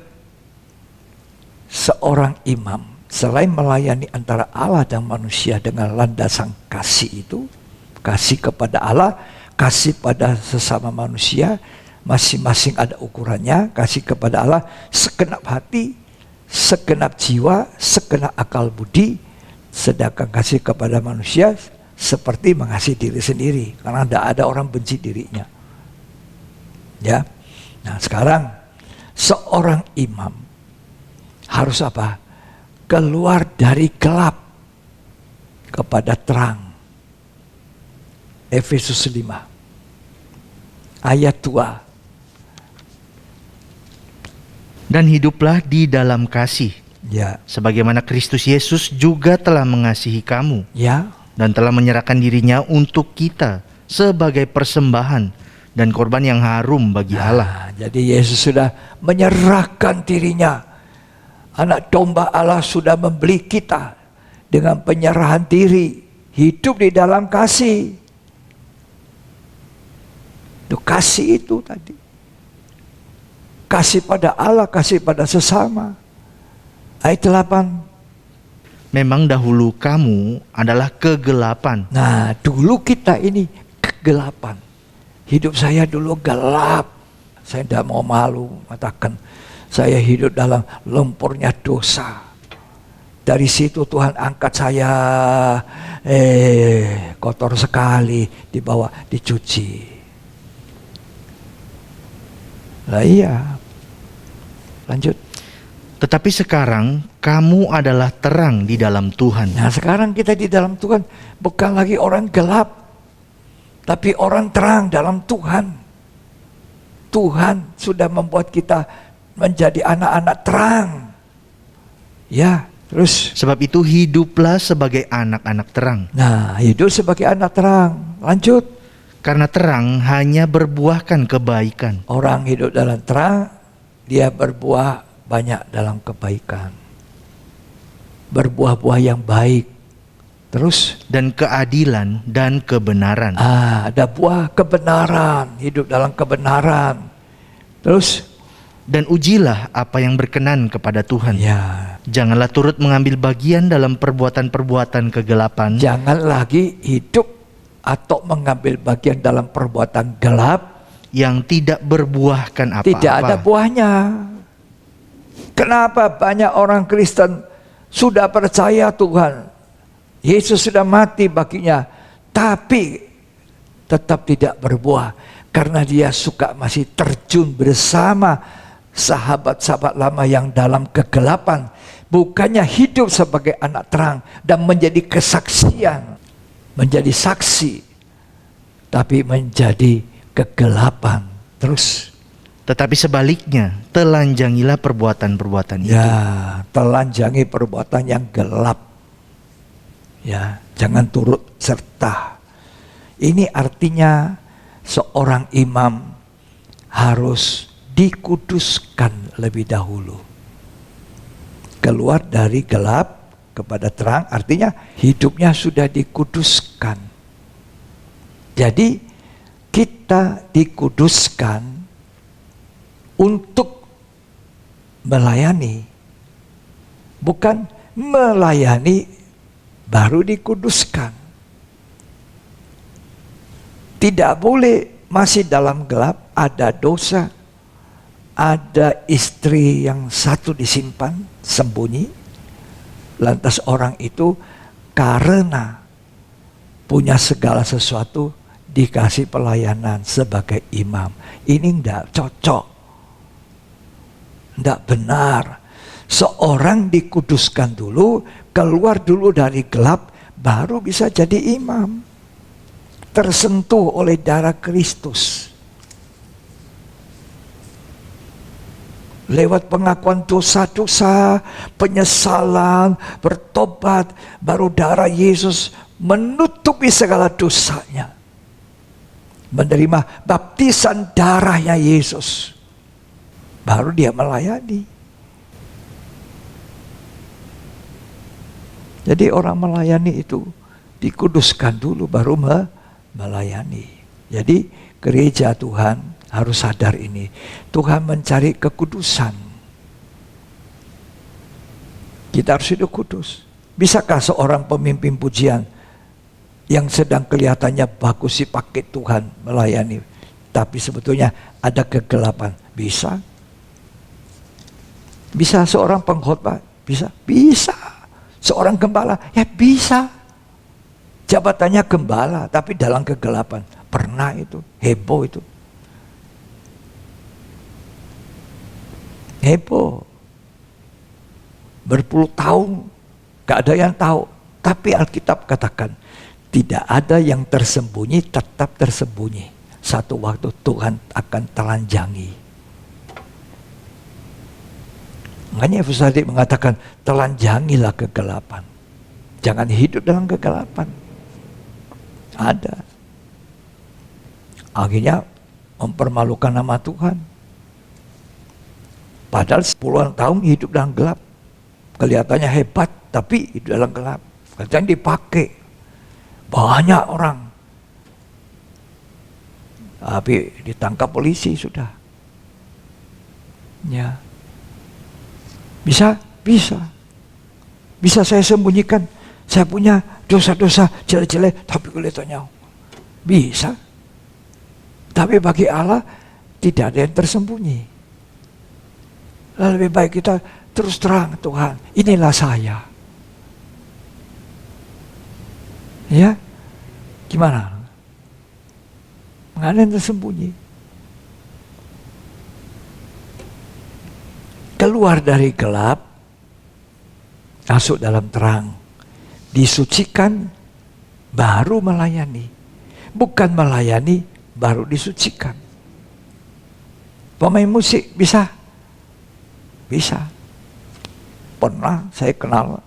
Seorang imam selain melayani antara Allah dan manusia dengan landasan kasih itu, kasih kepada Allah, kasih pada sesama manusia, masing-masing ada ukurannya. Kasih kepada Allah segenap hati, segenap jiwa, segenap akal budi. Sedangkan kasih kepada manusia seperti mengasihi diri sendiri, karena tidak ada orang benci dirinya. Ya. Nah, sekarang seorang imam harus apa? Keluar dari gelap kepada terang. Efesus 5 ayat 2. Dan hiduplah di dalam kasih, Ya. sebagaimana Kristus Yesus juga telah mengasihi kamu, Ya. dan telah menyerahkan dirinya untuk kita sebagai persembahan dan korban yang harum bagi Allah. Jadi Yesus sudah menyerahkan dirinya. Anak domba Allah sudah membeli kita dengan penyerahan diri, hidup di dalam kasih. Itu kasih itu tadi. Kasih pada Allah, kasih pada sesama. Ayat 8. Memang dahulu kamu adalah kegelapan. Nah, dulu kita ini kegelapan. Hidup saya dulu gelap. Saya tidak mau malu mengatakan saya hidup dalam lumpurnya dosa. Dari situ Tuhan angkat saya, kotor sekali, dibawa dicuci. Lah iya. Lanjut. Tetapi sekarang kamu adalah terang di dalam Tuhan. Nah, sekarang kita di dalam Tuhan bukan lagi orang gelap, tapi orang terang dalam Tuhan. Tuhan sudah membuat kita menjadi anak-anak terang. Ya, terus. Sebab itu hiduplah sebagai anak-anak terang. Nah, hidup sebagai anak terang. Lanjut. Karena terang hanya berbuahkan kebaikan. Orang hidup dalam terang, dia berbuah banyak dalam kebaikan. Berbuah-buah yang baik. Terus? Dan keadilan dan kebenaran. Ada buah kebenaran, hidup dalam kebenaran. Terus? Dan ujilah apa yang berkenan kepada Tuhan. Ya. Janganlah turut mengambil bagian dalam perbuatan-perbuatan kegelapan. Jangan lagi hidup atau mengambil bagian dalam perbuatan gelap yang tidak berbuahkan apa-apa. Tidak ada buahnya. Kenapa banyak orang Kristen sudah percaya Tuhan, Yesus sudah mati baginya, tapi tetap tidak berbuah karena dia suka masih terjun bersama sahabat-sahabat lama yang dalam kegelapan, bukannya hidup sebagai anak terang dan menjadi kesaksian, menjadi saksi, tapi menjadi kegelapan. Terus, tetapi sebaliknya, telanjangilah perbuatan-perbuatan itu. ya, telanjangi perbuatan yang gelap. Ya, jangan turut serta. Ini artinya seorang imam harus dikuduskan lebih dahulu. Keluar dari gelap kepada terang, artinya hidupnya sudah dikuduskan. Jadi kita dikuduskan untuk melayani, bukan melayani baru dikuduskan. Tidak boleh masih dalam gelap, ada dosa, ada istri yang satu disimpan sembunyi, lantas orang itu karena punya segala sesuatu dikasih pelayanan sebagai imam. Ini tidak cocok, tidak benar. Seorang dikuduskan dulu, keluar dulu dari gelap, baru bisa jadi imam. Tersentuh oleh darah Kristus. Lewat pengakuan dosa-dosa, penyesalan, bertobat, baru darah Yesus menutupi segala dosanya. Menerima baptisan darahnya Yesus, baru dia melayani. Jadi orang melayani itu dikuduskan dulu baru melayani. Jadi gereja Tuhan harus sadar ini. Tuhan mencari kekudusan. Kita harus hidup kudus. Bisakah seorang pemimpin pujian yang sedang kelihatannya bagus sih pakai Tuhan melayani, tapi sebetulnya ada kegelapan? Bisa. Bisa seorang pengkhotbah? Bisa. Bisa. Seorang gembala? Ya bisa. Jabatannya gembala, tapi dalam kegelapan. Pernah itu, heboh itu. Heboh. Berpuluh tahun, gak ada yang tahu. Tapi Alkitab katakan, tidak ada yang tersembunyi, tetap tersembunyi. Satu waktu Tuhan akan telanjangi. Makanya Fusadik mengatakan, telanjangilah kegelapan. Jangan hidup dalam kegelapan. Ada. Akhirnya mempermalukan nama Tuhan. Padahal puluhan tahun hidup dalam gelap. Kelihatannya hebat, tapi hidup dalam gelap. Katanya dipakai. Banyak orang. Tapi ditangkap polisi sudah. Ya. Bisa. Bisa saya sembunyikan. Saya punya dosa-dosa jelek-jelek, tapi kelihatannya bisa. Tapi bagi Allah tidak ada yang tersembunyi. Lebih baik kita terus terang, Tuhan, inilah saya. Ya, gimana? Nggak ada yang tersembunyi. Keluar dari gelap, masuk dalam terang. Disucikan, baru melayani. Bukan melayani, baru disucikan. Pemain musik bisa? Bisa. Pernah saya kenal.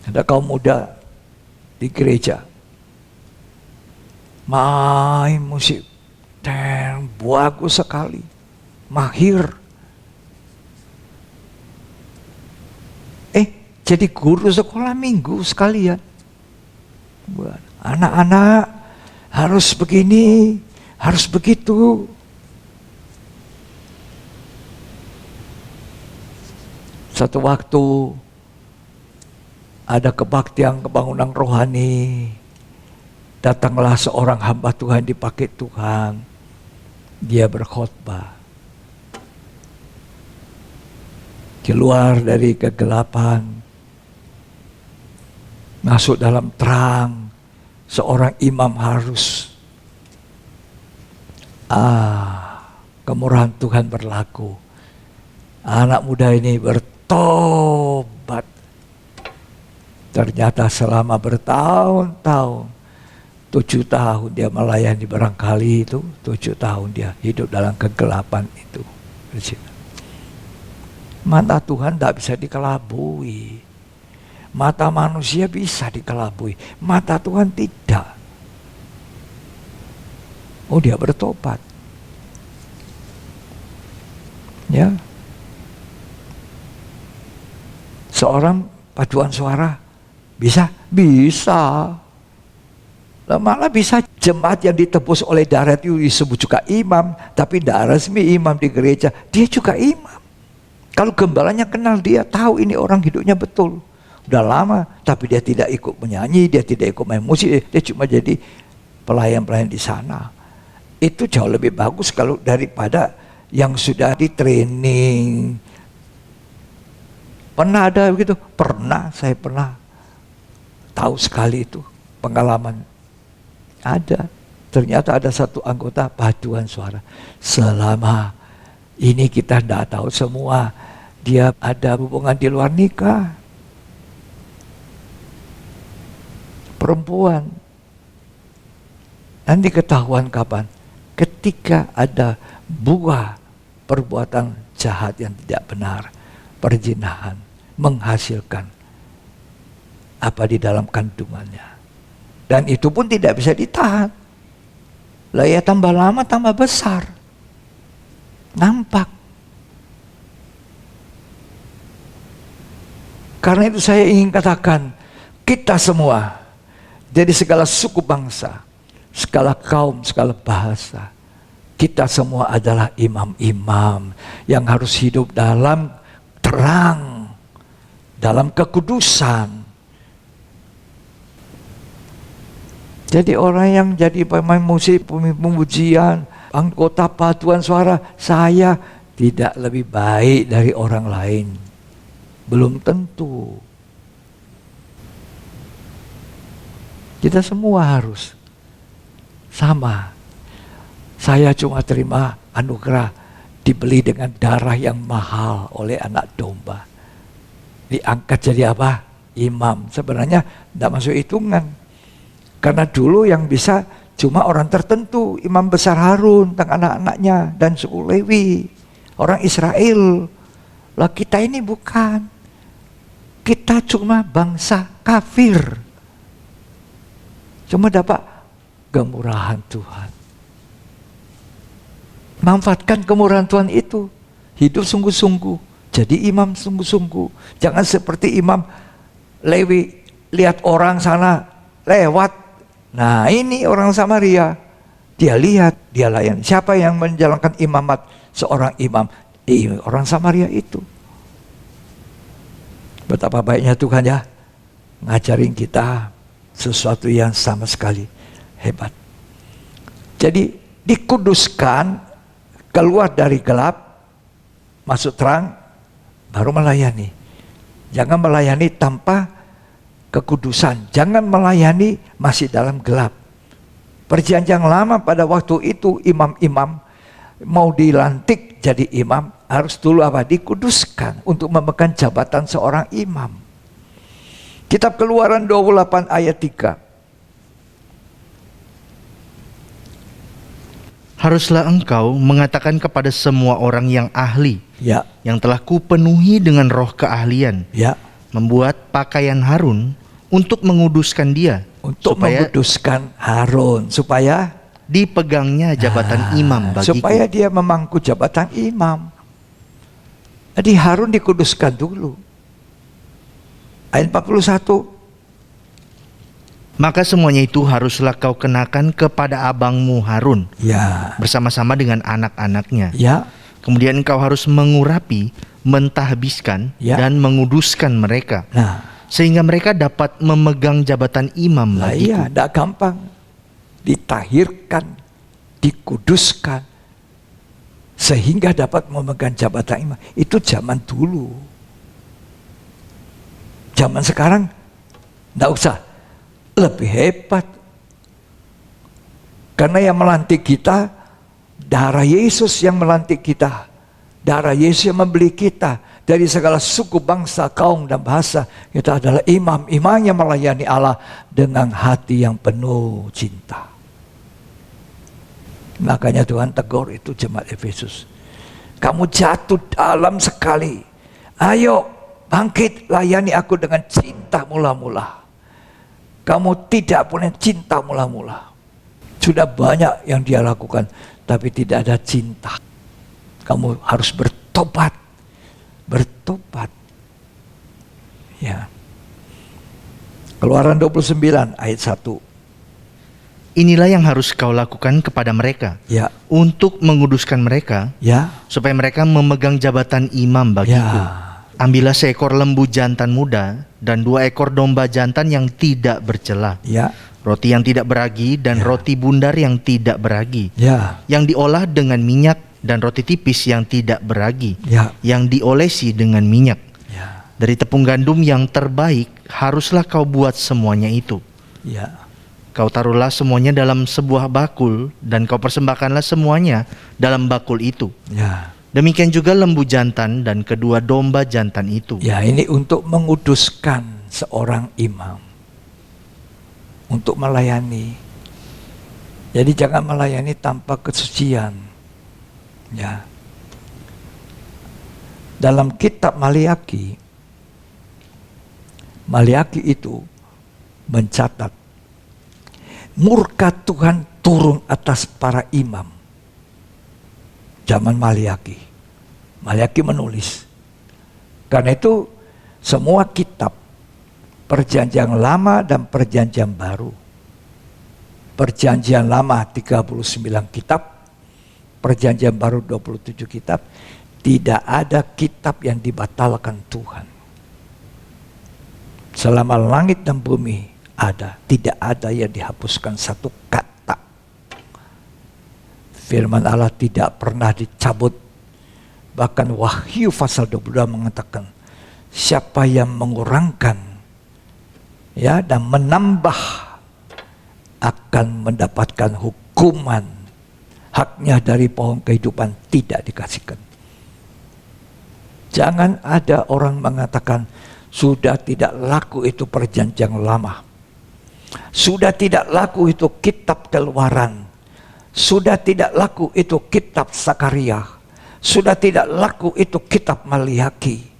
Ada kaum muda di gereja. Main musik. Dan bagus sekali. Mahir. Jadi guru sekolah minggu sekalian. Buat anak-anak harus begini, harus begitu. Satu waktu ada kebaktian kebangunan rohani. Datanglah seorang hamba Tuhan dipakai Tuhan. Dia berkhotbah. Keluar dari kegelapan. Masuk dalam terang. Seorang imam harus. Kemurahan Tuhan berlaku. Anak muda ini bertobat. Ternyata selama bertahun-tahun. 7 tahun dia melayani barangkali itu. 7 tahun dia hidup dalam kegelapan itu. Mata Tuhan tidak bisa dikelabui. Mata manusia bisa dikelabui. Mata Tuhan tidak. Oh, dia bertobat. Ya. Seorang paduan suara bisa? Bisa. Malah bisa jemaat yang ditebus oleh darah itu disebut juga imam, tapi tidak resmi imam di gereja. Dia juga imam. Kalau gembalanya kenal dia, tahu ini orang hidupnya betul. Udah lama, tapi dia tidak ikut menyanyi, dia tidak ikut main musik, dia cuma jadi pelayan-pelayan di sana. Itu jauh lebih bagus kalau daripada yang sudah di training. Pernah ada begitu? Pernah, saya pernah tahu sekali itu pengalaman. Ada, ternyata ada satu anggota paduan suara. Selama ini kita tidak tahu semua, dia ada hubungan di luar nikah. Perempuan. Nanti ketahuan kapan? Ketika ada buah perbuatan jahat yang tidak benar, perzinahan, menghasilkan apa di dalam kandungannya. Dan itu pun tidak bisa ditahan. Lah ya tambah lama tambah besar. Nampak. Karena itu saya ingin katakan, kita semua, jadi segala suku bangsa, segala kaum, segala bahasa, kita semua adalah imam-imam yang harus hidup dalam terang, dalam kekudusan. Jadi orang yang jadi pemain musik, pemujian, anggota paduan suara, saya tidak lebih baik dari orang lain. Belum tentu. Kita semua harus sama. Saya cuma terima anugerah dibeli dengan darah yang mahal oleh anak domba. Diangkat jadi apa? Imam. Sebenarnya tidak masuk hitungan. Karena dulu yang bisa cuma orang tertentu. Imam besar Harun dan anak-anaknya dan suku Lewi. Orang Israel. Lah kita ini bukan. Kita cuma bangsa kafir. cuma dapat kemurahan Tuhan. Manfaatkan kemurahan Tuhan itu. Hidup sungguh-sungguh. Jadi imam sungguh-sungguh. Jangan seperti imam Lewi, lihat orang sana lewat. Nah ini orang Samaria. Dia lihat, dia layani. Siapa yang menjalankan imamat seorang imam? Orang Samaria itu. Betapa baiknya Tuhan ya, ngajarin kita sesuatu yang sama sekali hebat. Jadi dikuduskan, keluar dari gelap, masuk terang, baru melayani. Jangan melayani tanpa kekudusan. Jangan melayani masih dalam gelap. Perjanjian lama pada waktu itu imam-imam mau dilantik jadi imam harus dulu apa? Dikuduskan untuk memegang jabatan seorang imam. Kitab Keluaran 28 ayat 3. Haruslah engkau mengatakan kepada semua orang yang ahli, Ya, yang telah kupenuhi dengan roh keahlian, ya. membuat pakaian Harun untuk menguduskan dia, Untuk supaya menguduskan Harun supaya dipegangnya jabatan imam bagiku. supaya dia memangku jabatan imam. Jadi Harun dikuduskan dulu. Ayat 41. Maka semuanya itu haruslah kau kenakan kepada abangmu Harun Ya, bersama-sama dengan anak-anaknya. ya, Kemudian engkau harus mengurapi, mentahbiskan, Ya. dan menguduskan mereka, nah, sehingga mereka dapat memegang jabatan imam lah bagiku. iya, tidak gampang. Ditahirkan, dikuduskan, sehingga dapat memegang jabatan imam. Itu zaman dulu. Zaman sekarang, tidak usah. Lebih hebat. Karena yang melantik kita, darah Yesus yang melantik kita. Darah Yesus yang membeli kita. Dari segala suku, bangsa, kaum, dan bahasa. Kita adalah imam-imam yang melayani Allah dengan hati yang penuh cinta. Makanya Tuhan tegur itu jemaat Efesus. Kamu jatuh dalam sekali. Ayo bangkit, layani aku dengan cinta mula-mula. Kamu tidak punya cinta mula-mula. Sudah banyak yang dia lakukan, tapi tidak ada cinta. Kamu harus bertobat. Bertobat. Ya. Keluaran 29 ayat 1. Inilah yang harus kau lakukan kepada mereka, Ya. untuk menguduskan mereka, Ya. supaya mereka memegang jabatan imam bagiku. Ya. Ambillah seekor lembu jantan muda dan 2 ekor domba jantan yang tidak bercela, Ya. roti yang tidak beragi dan roti bundar yang tidak beragi, Ya. yang diolah dengan minyak, dan roti tipis yang tidak beragi, Ya. yang diolesi dengan minyak. Ya. Dari tepung gandum yang terbaik haruslah kau buat semuanya itu. Ya. Kau taruhlah semuanya dalam sebuah bakul, dan kau persembahkanlah semuanya dalam bakul itu. Ya. Demikian juga lembu jantan dan kedua domba jantan itu. Ya, ini untuk menguduskan seorang imam. Untuk melayani. Jadi jangan melayani tanpa kesucian. Ya. Dalam kitab Maliaki itu mencatat murka Tuhan turun atas para imam. Zaman Maliaki menulis. Karena itu semua kitab Perjanjian Lama dan Perjanjian Baru. Perjanjian Lama 39 kitab, Perjanjian Baru 27 kitab. Tidak ada kitab yang dibatalkan Tuhan. Selama langit dan bumi ada, tidak ada yang dihapuskan satu kata. Firman Allah tidak pernah dicabut. Bahkan Wahyu pasal 22 mengatakan, siapa yang mengurangkan ya dan menambah akan mendapatkan hukuman, haknya dari pohon kehidupan tidak dikasihkan. Jangan ada orang mengatakan sudah tidak laku itu perjanjian lama, sudah tidak laku itu kitab Keluaran, sudah tidak laku itu kitab Sakaria, sudah tidak laku itu kitab Maliaki.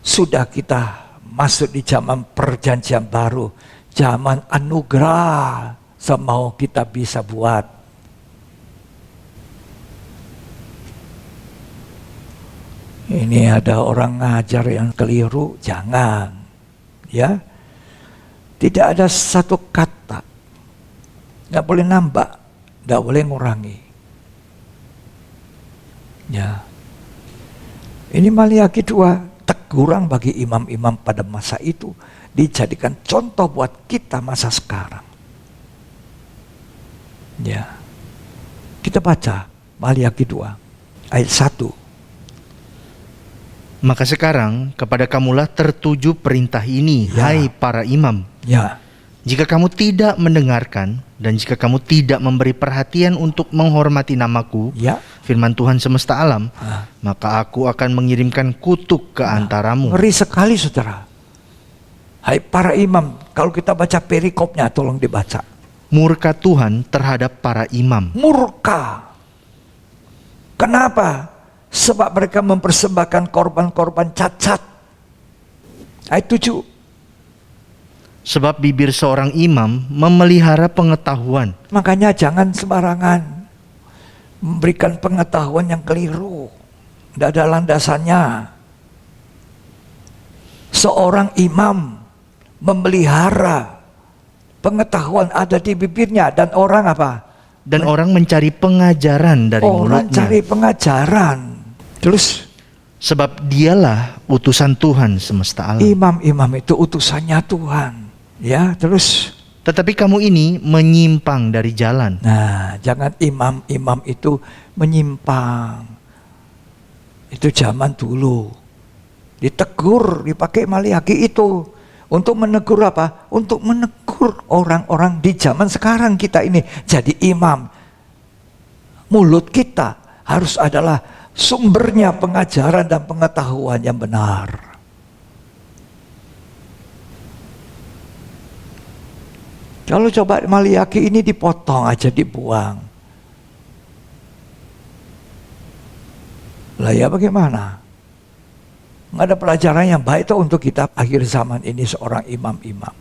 Sudah kita masuk di zaman perjanjian baru, zaman anugerah semau kita bisa buat. Ini ada orang ngajar yang keliru, jangan. Ya. Tidak ada satu kata. Nggak boleh nambah, nggak boleh ngurangi. Ya. Ini Maliaki 2, teguran bagi imam-imam pada masa itu dijadikan contoh buat kita masa sekarang. Ya. Kita baca Maliaki 2 ayat 1. Maka sekarang kepada kamulah tertuju perintah ini, Ya. hai para imam. Ya. Jika kamu tidak mendengarkan dan jika kamu tidak memberi perhatian untuk menghormati namaku, Ya. firman Tuhan semesta alam, maka aku akan mengirimkan kutuk ke antaramu. Ngeri sekali saudara. Hai para imam, kalau kita baca perikopnya tolong dibaca. Murka Tuhan terhadap para imam. Murka. Kenapa? Sebab mereka mempersembahkan korban-korban cacat. Ayat 7. Sebab bibir seorang imam memelihara pengetahuan. Makanya jangan sembarangan memberikan pengetahuan yang keliru. Tidak ada landasannya. Seorang imam memelihara pengetahuan ada di bibirnya dan orang apa? Dan orang mencari pengajaran dari Orang mulutnya. cari pengajaran. Terus Sebab dialah utusan Tuhan semesta alam. imam-imam itu utusannya Tuhan. Ya, terus. Tetapi kamu ini menyimpang dari jalan. Nah, jangan imam-imam itu menyimpang. Itu zaman dulu. Ditegur, dipakai Maliaki itu. Untuk menegur apa? Untuk menegur orang-orang di zaman sekarang kita ini. Jadi imam. Mulut kita harus adalah sumbernya pengajaran dan pengetahuan yang benar. Kalau coba Maliaki ini dipotong aja, dibuang. Lah ya bagaimana? Nggak ada pelajaran yang baik tuh untuk kita akhir zaman ini seorang imam-imam.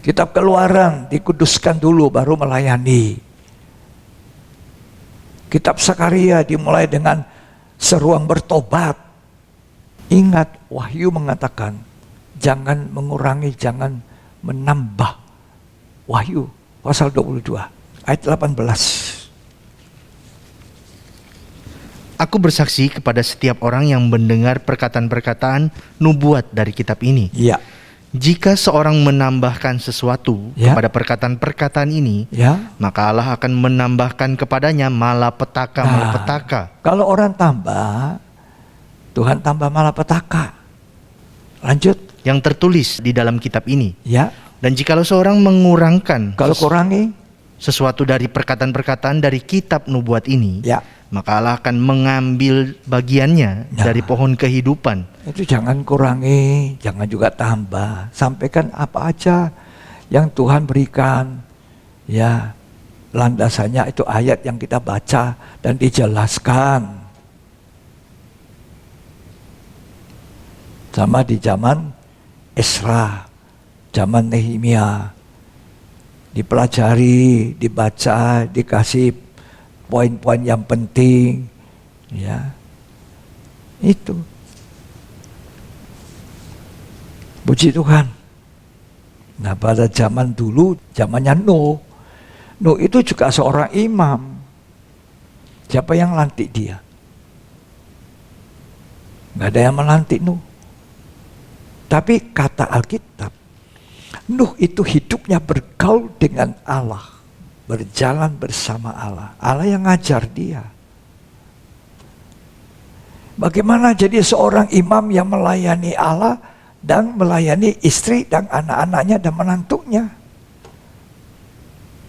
Kitab Keluaran dikuduskan dulu baru melayani. Kitab Sakaria dimulai dengan seruan bertobat. Ingat Wahyu mengatakan jangan mengurangi, jangan menambah. Wahyu pasal 22 ayat 18. Aku bersaksi kepada setiap orang yang mendengar perkataan-perkataan nubuat dari kitab ini. Ya, Jika seorang menambahkan sesuatu Ya. kepada perkataan-perkataan ini, ya. maka Allah akan menambahkan kepadanya malapetaka. Kalau orang tambah, Tuhan tambah malapetaka. Lanjut, Yang tertulis di dalam kitab ini. ya. Dan jikalau seorang mengurangkan Kalau kurangi, sesuatu dari perkataan-perkataan dari kitab nubuat ini, ya. maka Allah akan mengambil bagiannya Nah. dari pohon kehidupan. Itu jangan kurangi, jangan juga tambah. Sampaikan apa aja yang Tuhan berikan. Ya, landasannya itu ayat yang kita baca dan dijelaskan. Sama di zaman Esra, zaman Nehemia. Dipelajari, dibaca, dikasih poin-poin yang penting. Ya, itu. Puji Tuhan. Nah pada zaman dulu, zamannya Nuh. Nuh itu juga seorang imam. Siapa yang lantik dia? Nggak ada yang melantik Nuh. Tapi kata Alkitab, Nuh itu hidupnya bergaul dengan Allah. Berjalan bersama Allah. Allah yang ngajar dia. Bagaimana jadi seorang imam yang melayani Allah dan melayani istri dan anak-anaknya dan menantunya.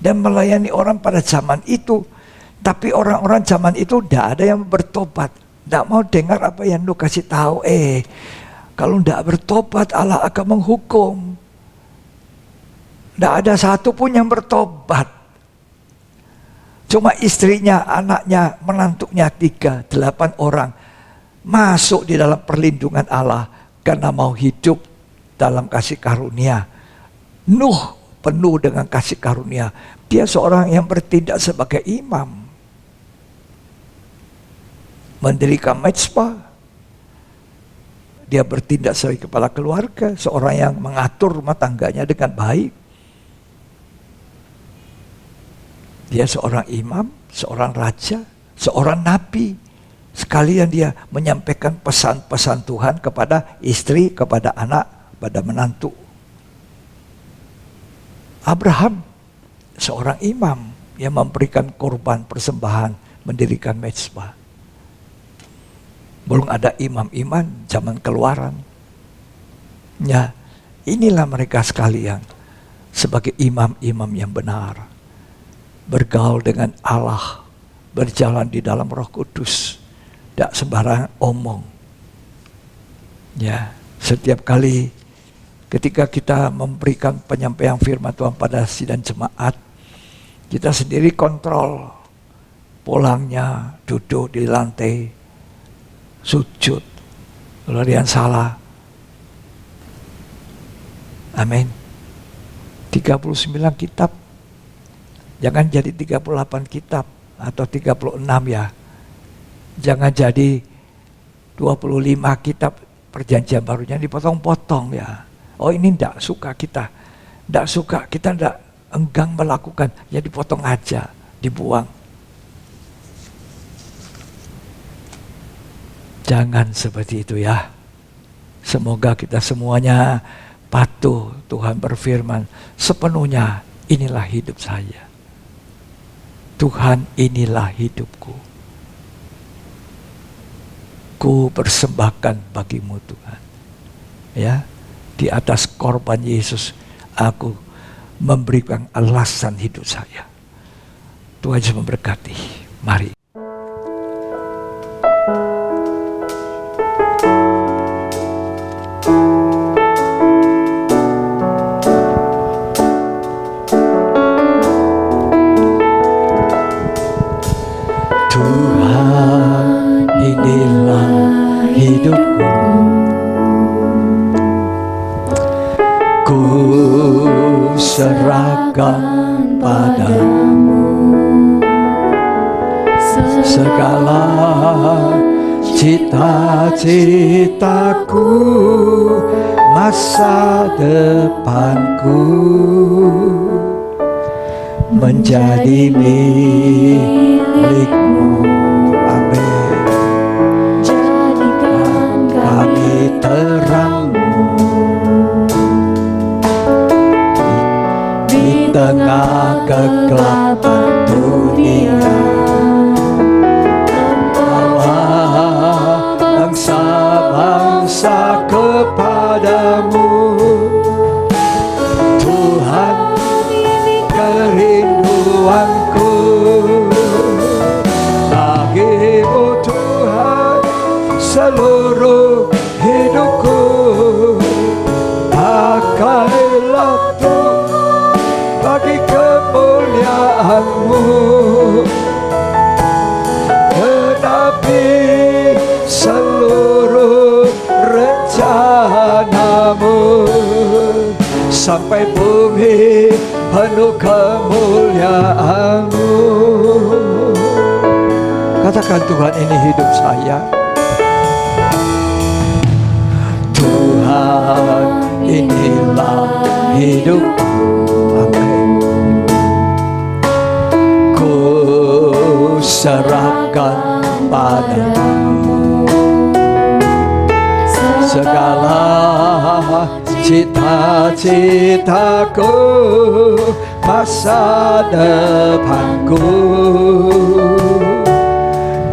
Dan melayani orang pada zaman itu. Tapi orang-orang zaman itu tidak ada yang bertobat. Tidak mau dengar apa yang Nuh kasih tahu. Kalau tidak bertobat Allah akan menghukum. Tidak ada satu pun yang bertobat. Cuma istrinya, anaknya, menantunya 8 orang. Masuk di dalam perlindungan Allah. Karena mau hidup dalam kasih karunia. Nuh penuh dengan kasih karunia. Dia seorang yang bertindak sebagai imam, mendirikan mezbah. Dia bertindak sebagai kepala keluarga, seorang yang mengatur rumah tangganya dengan baik. Dia seorang imam, seorang raja, seorang nabi. Sekalian dia menyampaikan pesan-pesan Tuhan kepada istri, kepada anak, kepada menantu. Abraham, seorang imam yang memberikan korban persembahan, mendirikan mezbah. Belum ada imam-imam zaman Keluaran. Ya, inilah mereka sekalian sebagai imam-imam yang benar. Bergaul dengan Allah, berjalan di dalam Roh Kudus, tidak sembarangan omong. Ya, setiap kali ketika kita memberikan penyampaian firman Tuhan pada sidang jemaat, kita sendiri kontrol pulangnya, duduk di lantai, sujud. Kalau ada yang salah, amin. 39 kitab, jangan jadi 38 kitab atau 36 ya. Jangan jadi 25 kitab perjanjian barunya dipotong-potong ya. Oh ini tidak suka kita. Tidak suka, kita tidak enggan melakukan. Ya dipotong aja, dibuang. Jangan seperti itu ya. Semoga kita semuanya patuh. Tuhan berfirman, sepenuhnya inilah hidup saya. Tuhan, inilah hidupku. Ku persembahkan bagimu Tuhan. Ya, di atas korban Yesus aku memberikan alasan hidup saya. Tuhan Yesus memberkati. Mari. Tuhan, inilah hidupku. Ku serahkan padamu segala cita-citaku, masa depanku menjadi milikmu. Amin. Jadikan kami terangmu di tengah kegelapan dunia. Membawa bangsa-bangsa kepadamu. Tuhan, kerinduanku bagimu Tuhan, seluruh hidupku. Pakailah Tuhan bagi kemuliaan-Mu, genapi seluruh rencana-Mu, sampai bumi penuh kemuliaan-Mu. Katakan, Tuhan, ini hidup saya. Tuhan, inilah hidupku. Amin. Ku serahkan padamu segala cita-citaku, masa depanku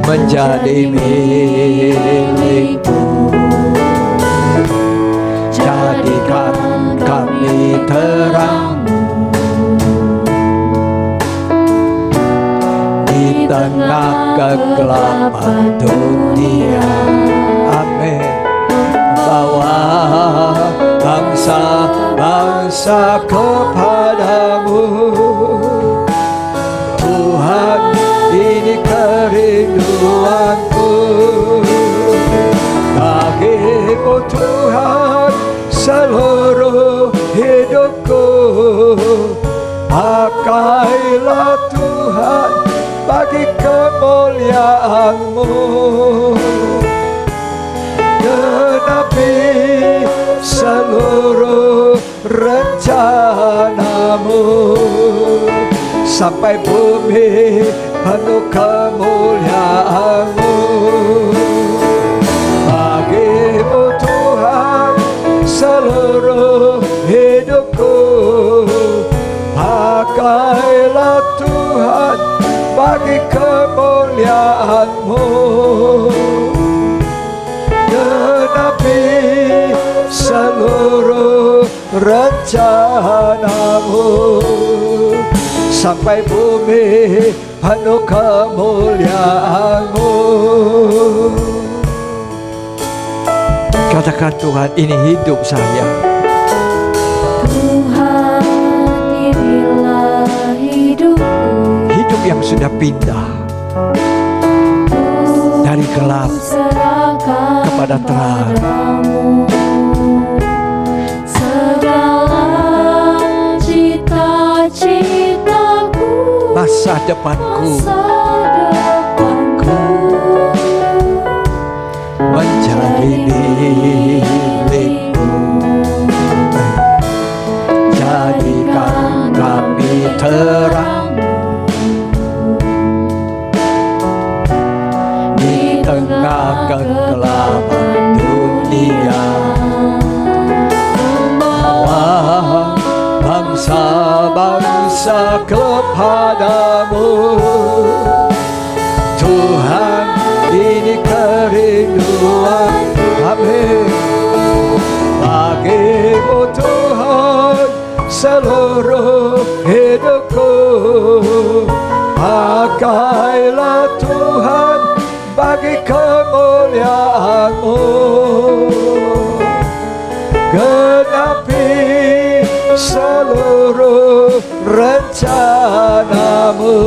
menjadi milikmu. Jadikan kami terangmu di tengah kegelapan dunia. Amin. Bawa bangsa-bangsa kepadamu. Tuhan, ini kerinduanku bagimu Tuhan, seluruh hidupku. Pakailah Tuhan bagi kemuliaan-Mu. Genapi seluruh rencana-Mu, sampai bumi penuh kemuliaan-Mu. Bagi-Mu Tuhan seluruh hidupku. Pakailah Tuhan bagi kemuliaan-Mu. Genapi seluruh rencana-Mu, sampai bumi penuh kemuliaan-Mu. Katakan, Tuhan, ini hidup saya. Tuhan, inilah hidupku. Hidup yang sudah pindah dari gelap kepada terang. Segala cita-citaku, Masa depanku menjadi milik-Mu. Jadikan kami terang di tengah kegelapan dunia. Bawa bangsa-bangsa kepadamu. Tuhan, ini kerinduan kami. Bagi-Mu Tuhan seluruh hidupku. Pakailah Tuhan bagi kemuliaan-Mu. Genapi seluruh rencana-Mu,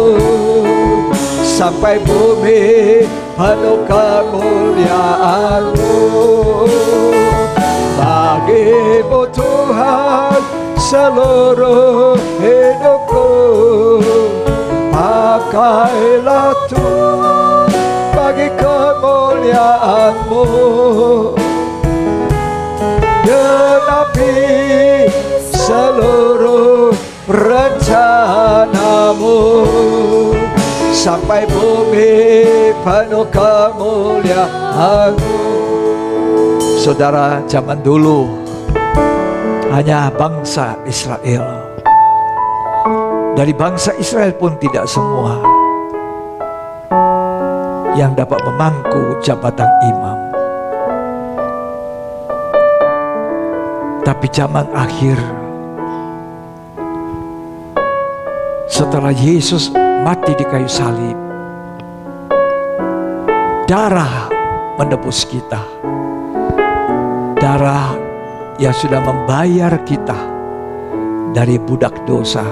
sampai bumi penuh kemuliaan-Mu. Bagi-Mu Tuhan seluruh hidupku. Pakailah Tuhan bagi kemuliaan-Mu. Genapi seluruh rencana-Mu, sampai bumi penuh kemuliaan-Mu. Saudara, zaman dulu hanya bangsa Israel. Dari bangsa Israel pun tidak semua yang dapat memangku jabatan imam. Tapi zaman akhir, setelah Yesus mati di kayu salib, darah menebus kita. Darah yang sudah membayar kita dari budak dosa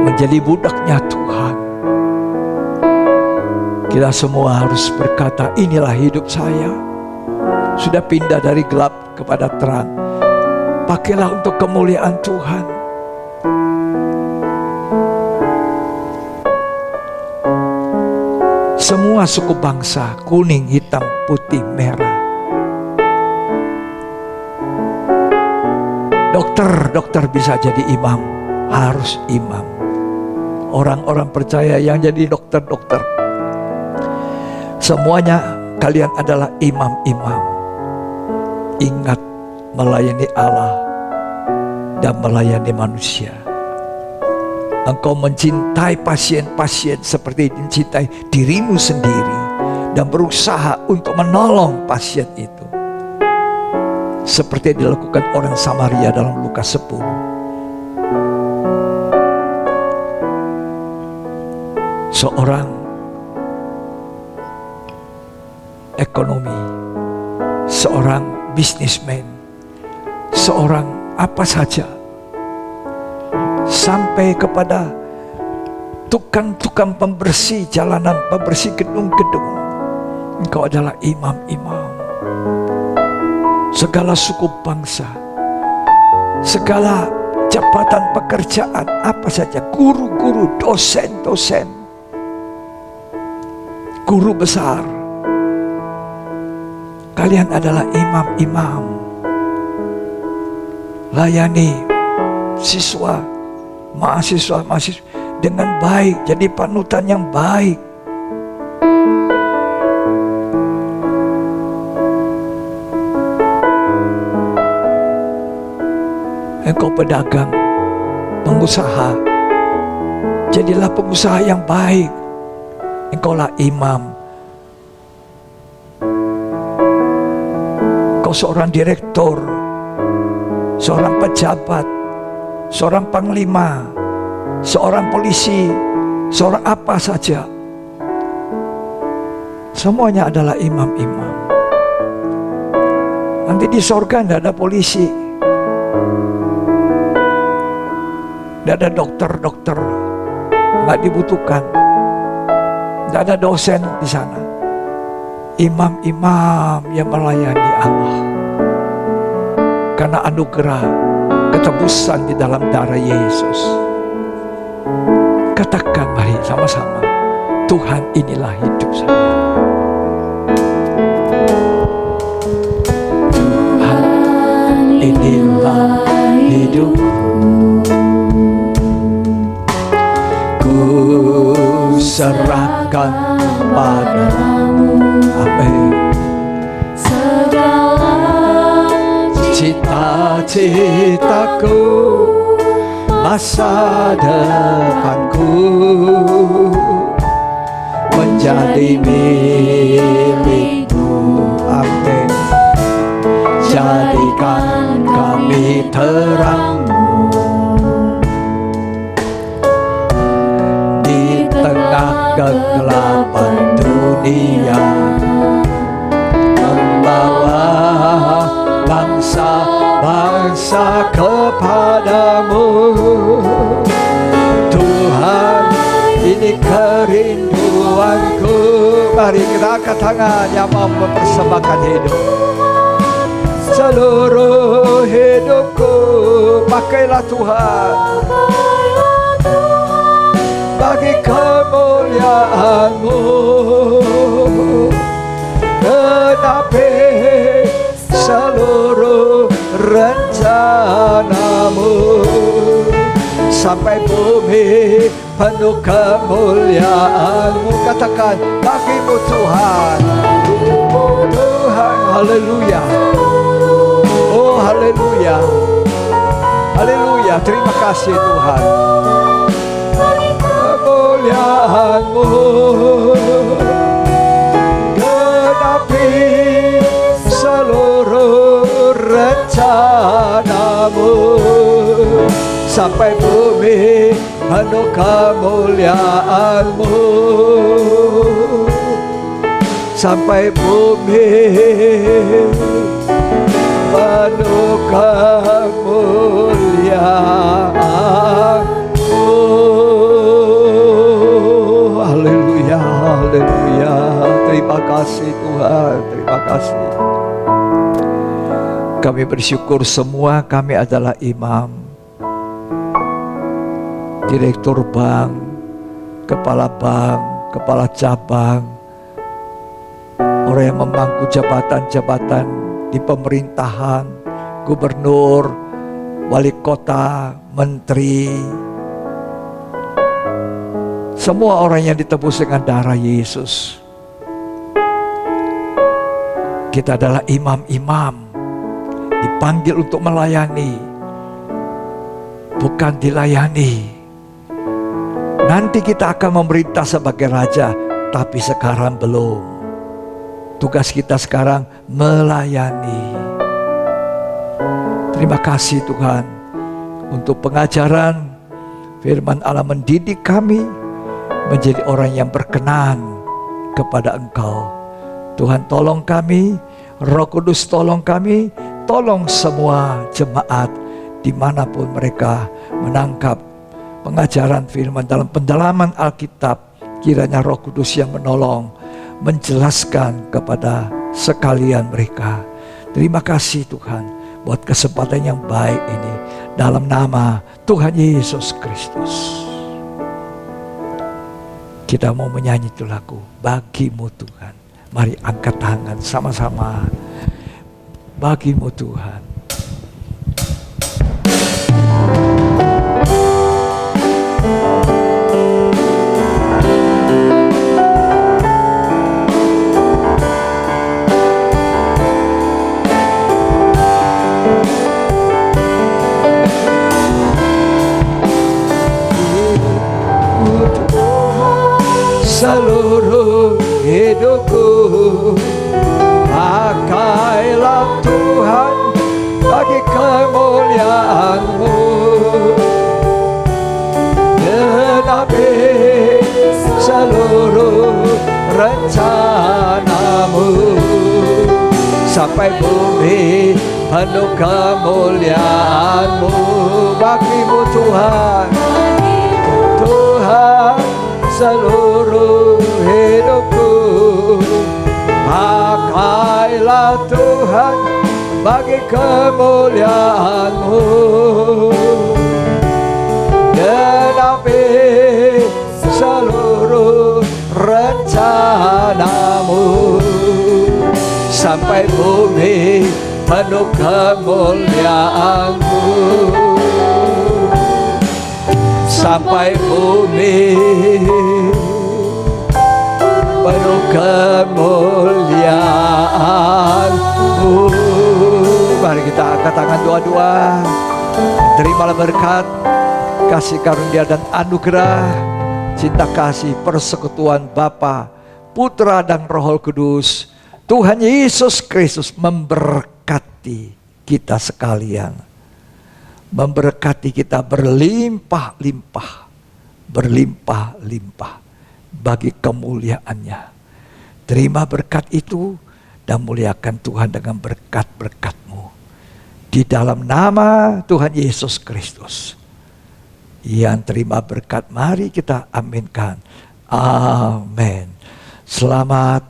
menjadi budaknya Tuhan. Kita semua harus berkata, inilah hidup saya. Sudah pindah dari gelap kepada terang. Pakailah untuk kemuliaan Tuhan. Semua suku bangsa, kuning, hitam, putih, merah. Dokter bisa jadi imam, harus imam. Orang-orang percaya yang jadi dokter, semuanya kalian adalah imam-imam. Ingat, melayani Allah dan melayani manusia. Engkau mencintai pasien-pasien seperti mencintai dirimu sendiri dan berusaha untuk menolong pasien itu. Seperti yang dilakukan orang Samaria dalam Lukas 10. Seorang ekonomi, seorang bisnismen, seorang apa saja, sampai kepada tukang-tukang pembersih jalanan, pembersih gedung-gedung. Engkau adalah imam-imam. Segala suku bangsa, segala jabatan pekerjaan apa saja, guru-guru, dosen-dosen, guru besar. Kalian adalah imam-imam. Layani siswa, mahasiswa dengan baik, jadi panutan yang baik. Engkau pedagang, pengusaha, jadilah pengusaha yang baik. Engkaulah imam. Engkau seorang direktur, seorang pejabat, seorang panglima, seorang polisi, seorang apa saja. Semuanya adalah imam-imam. Nanti di sorga tidak ada polisi, tidak ada dokter-dokter, nggak dibutuhkan. Tidak ada dosen di sana. Imam-imam yang melayani Allah. Karena anugerah ketebusan di dalam darah Yesus. Katakan mari sama-sama, Tuhan inilah hidup saya. Tuhan inilah hidupku. Serahkan padamu, amin, segala cita-citaku, masa depanku menjadi milikmu, amin. Jadikan kami terang kegelapan dunia, membawa bangsa-bangsa kepadamu. Tuhan, ini kerinduanku. Mari kita angkat tangan yang mau mempersembahkan hidup. Seluruh hidupku pakailah Tuhan bagi kemuliaan-Mu. Genapi seluruh rencana-Mu, sampai bumi penuh kemuliaan-Mu. Katakan, bagi-Mu Tuhan. Tuhan, haleluya. Oh, haleluya. Haleluya, terima kasih Tuhan. Kemuliaan-Mu genapi seluruh rencana-Mu, sampai bumi penuh kemuliaan-Mu, sampai bumi penuh kemuliaan-Mu. Haleluya, haleluya. Terima kasih Tuhan, terima kasih. Kami bersyukur semua kami adalah imam, direktur bank, kepala cabang, orang yang memangku jabatan-jabatan di pemerintahan, gubernur, wali kota, menteri. Semua orang yang ditebus dengan darah Yesus. Kita adalah imam-imam, dipanggil untuk melayani, bukan dilayani. Nanti kita akan memerintah sebagai raja, tapi sekarang belum. Tugas kita sekarang melayani. Terima kasih Tuhan untuk pengajaran firman Allah, mendidik kami menjadi orang yang berkenan kepada Engkau. Tuhan, tolong kami, Roh Kudus tolong kami, tolong semua jemaat dimanapun mereka menangkap pengajaran firman dalam pendalaman Alkitab. Kiranya Roh Kudus yang menolong, menjelaskan kepada sekalian mereka. Terima kasih Tuhan buat kesempatan yang baik ini. dalam nama Tuhan Yesus Kristus. Kita mau menyanyi itu lagu Bagimu Tuhan. Mari angkat tangan sama-sama. Bagimu Tuhan. Seluruh hidupku, pakailah Tuhan bagi kemuliaan-Mu. Genapi seluruh rencana-Mu, sampai bumi penuh kemuliaan-Mu. Bagimu Tuhan, Tuhan seluruh hidupku, pakailah Tuhan bagi kemuliaan-Mu. Genapi seluruh rencana-Mu, sampai bumi penuh kemuliaan-Mu. Sampai bumi penuh kemuliaan-Mu. Mari kita angkat tangan doa-doa. Terimalah berkat, kasih karunia dan anugerah, cinta kasih, persekutuan Bapa, Putra dan Roh Kudus. Tuhan Yesus Kristus memberkati kita sekalian, memberkati kita berlimpah-limpah, berlimpah-limpah bagi kemuliaan-Nya. Terima berkat itu dan muliakan Tuhan dengan berkat-berkat-Mu. Di dalam nama Tuhan Yesus Kristus. Yang terima berkat, mari kita aminkan. Amin. Selamat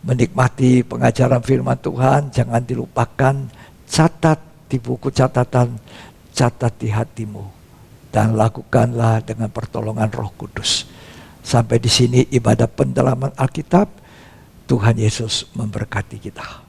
menikmati pengajaran firman Tuhan. Jangan dilupakan, catat di buku catatan, catat di hatimu, dan lakukanlah dengan pertolongan Roh Kudus. Sampai di sini ibadah pendalaman Alkitab. Tuhan Yesus memberkati kita.